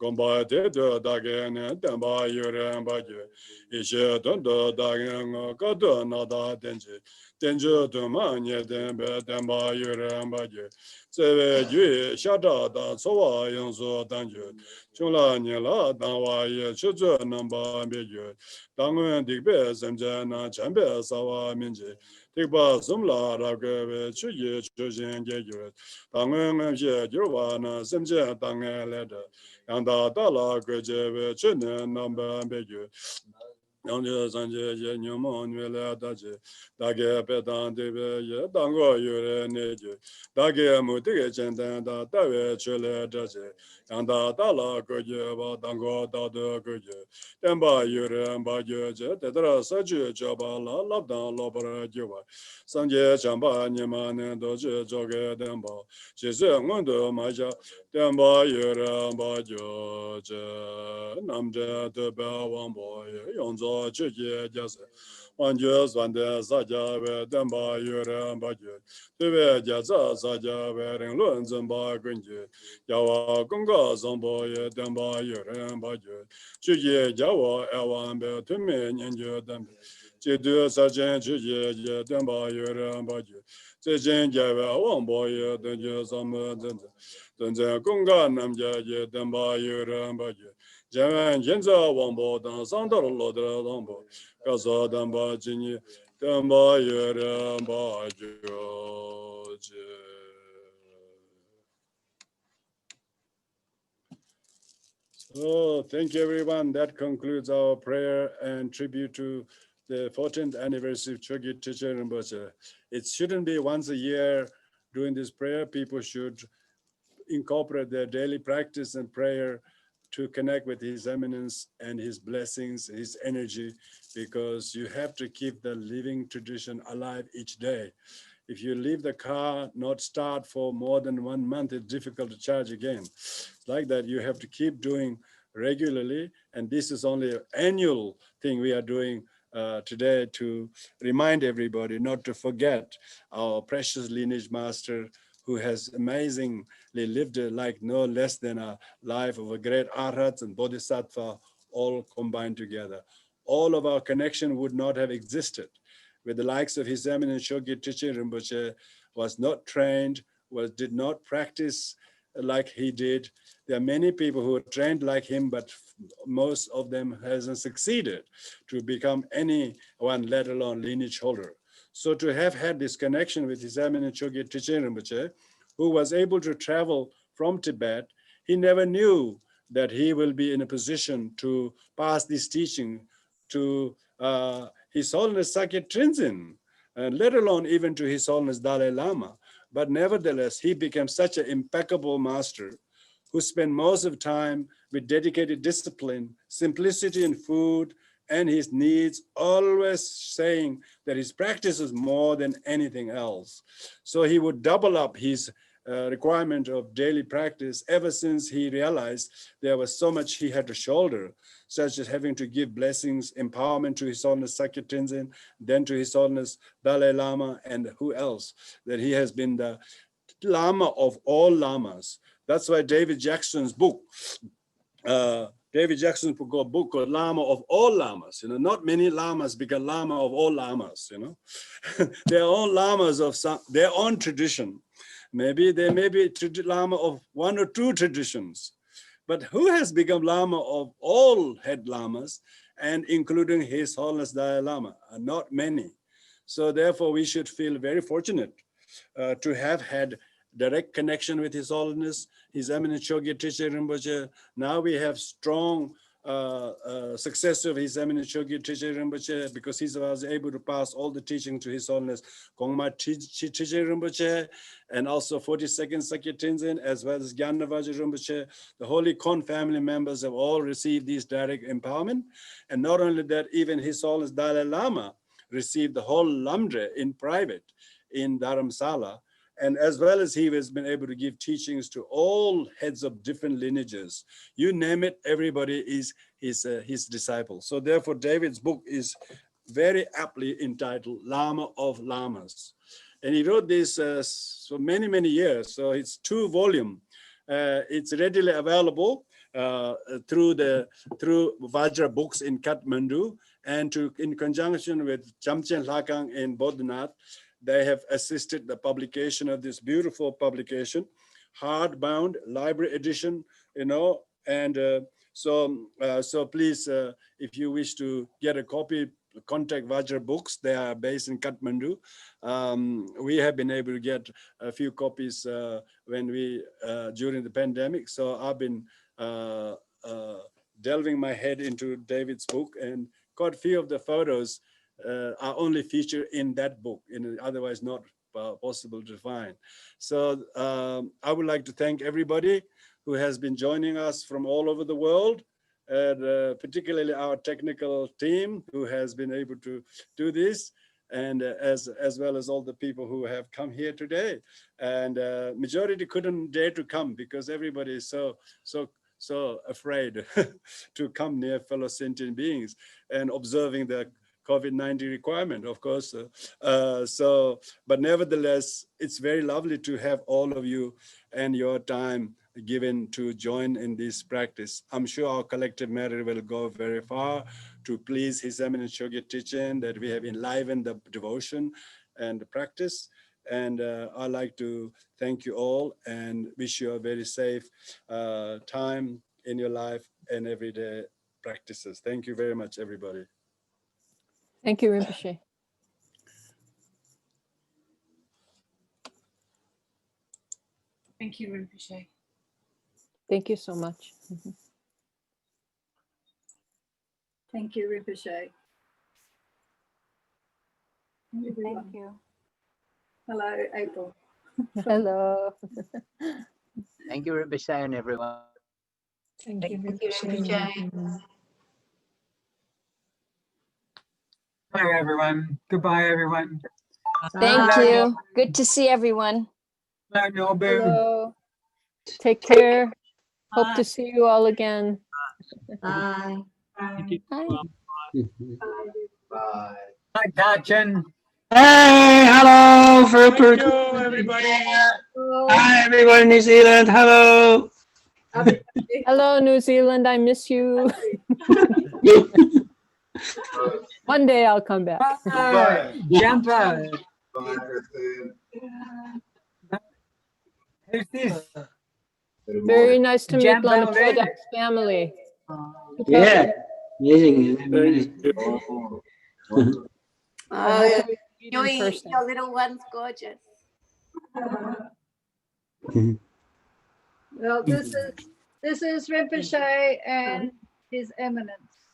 Gomba, Dedu, Dagen, Demba, Yure, Bajo, Ishe, Dundu, Dagen, Gadu, Nada, Denje, Denje, Duma, Dembe, Demba, Yure, Bajo, Seve, Yue, Shada, Da, Sowa, Yonzo, Danju, Chula, Nila, Danwa, Ye, Chuzu, Namba, Beju, Dangun, Digbe, Semje, Na, Chambe, Sawa, Minji, Digba, Sumla, Ragwe, Chuyi, Chujin, Geju, Dangun, Ye, Jurwa, Na, Semje, Dangan, Leda, Yanda, Dala, Gweje, Chune, Namba, Beju, Yangje, Sanje, Ye, Nyumo, Nwele, Daji, Dage, Petan, Debe, Ye, Dango, Yure, Neju, Dage, Mutige, Chenten, Da, Dawe, Chule, Daji, Yanda, Dala, Goje, Ba, Dango, Dadu, Goje, Demba, Yure, Ba, Goje, Tetra, Saju, Jaba, La, Labdan, Lopara, Juba, Sanje, Chamba, Nima, Doje, Chogye, Demba, Shise, Ngondo, Maja, Demba, Yure, Ba, Goje, Namje, Tebe, Wambo, Yonzo, Chogye, Jase, Wanjue, Swande, Saja, Demba, Yure, Ba, Goje, Tebe, Jasa, Saja, Ringlun, Zimba, Gunje, Yawa, Gunga, Zombo, Demba, Yure, Ba, Goje, Chogye, Jawa, Ewan, Be, Tume, Nyenje, Dembe, Chidu, Sajen, Chogye, Demba, Yure, Ba, Goje, Zejin, Jawa, Wambo, Denje, Zamba, Zenze, Denze, Gunga, Namje, Demba, Yure, Ba, Goje, Jawan, Jenza, Wambo, Dan, Sandar, Lodra, Lambo, Kasa, Demba, Jini, Demba, Yure, Ba, Goje. So thank you, everyone. That concludes our prayer and tribute to the 14th anniversary of Chogye Trichen Rinpoche. It shouldn't be once a year doing this prayer. People should incorporate their daily practice and prayer to connect with His Eminence and His blessings, His energy, because you have to keep the living tradition alive each day. If you leave the car not start for more than 1 month, it's difficult to charge again. Like that, you have to keep doing regularly. And this is only an annual thing we are doing today to remind everybody not to forget our precious lineage master who has amazingly lived a like no less than a life of a great Arhat and Bodhisattva all combined together. All of our connection would not have existed with the likes of His Eminence Chogye Trichen Rinpoche was not trained, did not practice like he did. There are many people who are trained like him, but most of them hasn't succeeded to become anyone, let alone lineage holder. So to have had this connection with His Eminence Chogye Trichen Rinpoche, who was able to travel from Tibet, he never knew that he will be in a position to pass this teaching to His Holiness Sakya Trinzen, and let alone even to His Holiness Dalai Lama. But nevertheless, he became such an impeccable master who spent most of the time with dedicated discipline, simplicity in food, and his needs, always saying that his practice is more than anything else. So he would double up his requirement of daily practice ever since he realized there was so much he had to shoulder, such as having to give blessings, empowerment to His Holiness Sakya Tenzin, then to His Holiness Dalai Lama, and who else, that he has been the Lama of all Lamas. That's why David Jackson's book, book called Lama of all Lamas. You know, not many Lamas become Lama of all Lamas, you know. Their own Lamas of their own tradition. Maybe they may be Lama of one or two traditions, but who has become Lama of all head Lamas, and including His Holiness Dalai Lama? Not many. So therefore we should feel very fortunate to have had direct connection with His Holiness, His Eminence Chogye Trichen Rinpoche. Now we have strong successor of His Eminence Chogye Trichen Rinpoche, because he was able to pass all the teaching to His Holiness Gongma Trichen Rinpoche, and also 42nd Sakya Tenzin, as well as Gyanavaja Rinpoche. The Holy Kon family members have all received these direct empowerment. And not only that, even His Holiness Dalai Lama received the whole Lamdre in private in Dharamsala. And as well as he has been able to give teachings to all heads of different lineages. You name it, everybody is his disciple. So therefore, David's book is very aptly entitled Lama of Lamas. And he wrote this for many, many years. So it's 2-volume. It's readily available through Vajra Books in Kathmandu, and in conjunction with Chamchen Lakang in Bodhnath. They have assisted the publication of this beautiful publication, hardbound library edition, you know, and so please, if you wish to get a copy, contact Vajra Books. They are based in Kathmandu. We have been able to get a few copies when we during the pandemic. So I've been delving my head into David's book, and quite a few of the photos are only featured in that book, otherwise not possible to find. So I would like to thank everybody who has been joining us from all over the world, and particularly our technical team who has been able to do this, and as well as all the people who have come here today. And majority couldn't dare to come because everybody is so afraid to come near fellow sentient beings and observing the COVID-19 requirement, of course. But nevertheless, it's very lovely to have all of you and your time given to join in this practice. I'm sure our collective merit will go very far to please His Eminence Chogye Trichen, that we have enlivened the devotion and the practice. And I'd like to thank you all and wish you a very safe time in your life and everyday practices. Thank you very much, everybody. Thank you, Rinpoche. Thank you, Rinpoche. Thank you so much. Thank you, Rinpoche. Thank you. Hello, April. Hello. Thank you, Rinpoche, and everyone. Thank you, Thank you, Rinpoche. Rinpoche. Hello, everyone. Goodbye, everyone. Thank Hello, you. Good to see everyone. Hello, Norbu. Hello. Take care. Hope to see you all again. Bye. Hi. Hi, Dachen. Hey, hello, Thank Rupert. you, everybody. Hi, everyone in New Zealand. Hello. Hello, New Zealand. I miss you. One day I'll come back. Jump out. Who's this? Very nice to meet Jump Lama out there. Choedak's family. Yeah, amazing. I hope we meet in Yui, person. your little one's gorgeous. Well, this is Rinpoche and His Eminence.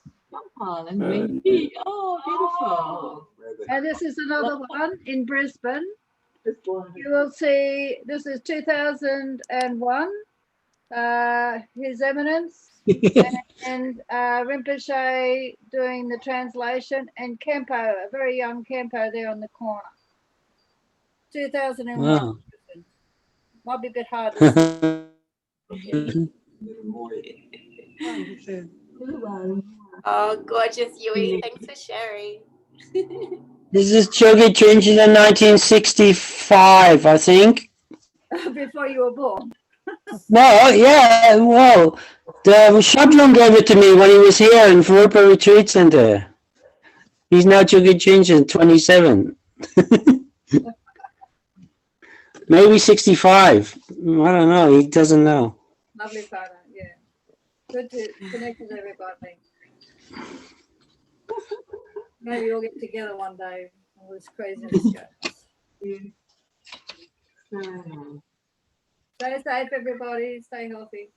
Oh, and Wendy. Oh, beautiful. And this is another one in Brisbane. You will see, this is 2001, His Eminence and Rinpoche doing the translation, and Kempo, a very young Kempo there on the corner. 2001. Wow. Might be a bit hard to see. Oh, gorgeous, Yui. Thanks for sharing. This is Chogye Trichen in 1965, I think. Before you were born. No, yeah, well, the Shabdrung gave it to me when he was here in Furupa Retreat Center. He's now Chogye Trichen 27. Maybe 65. I don't know. He doesn't know. Lovely photo, yeah. Good to connect with everybody. Maybe we'll get together one day. All this craziness goes. Stay safe, everybody. Stay healthy.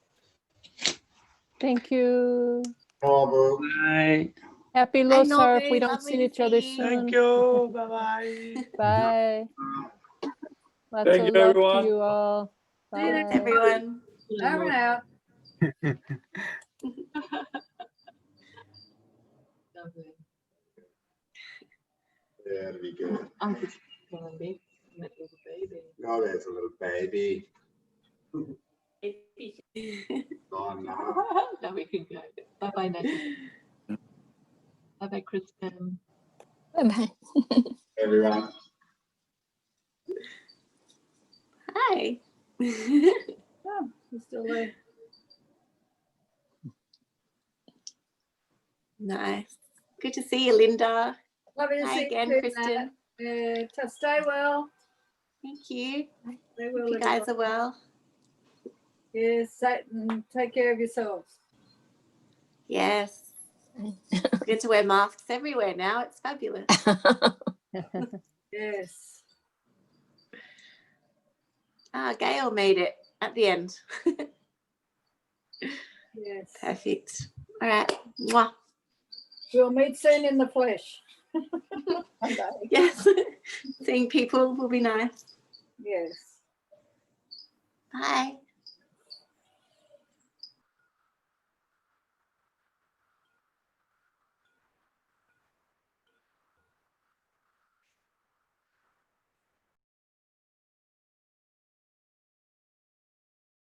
Thank you. Bye. Happy Hi, Losar if we Norby. don't Lovely see to each other see you. soon. Thank you. Bye-bye. Bye. Lots Thank of you, love everyone. to you all. See you next Bye. Everyone. Over and out. Lovely. Yeah, it'll be good. I'm just gonna be that little baby. Oh, there's a little baby. Oh, no. Now we can go. Bye-bye, Natty. Bye-bye, Kristen. Bye-bye. Everyone. Hi. Oh, he's still there. Nice. Good to see you, Linda. Lovely to Hi see again, you, Kristen. Stay well. Thank you. Stay Hope well, you guys everybody. are well. Yes, take care of yourselves. Yes. Good to wear masks everywhere now. It's fabulous. Yes. Gail made it at the end. Yes. Perfect. All right. Mwah. We'll meet soon in the flesh. Yes. Seeing people will be nice. Yes. Bye.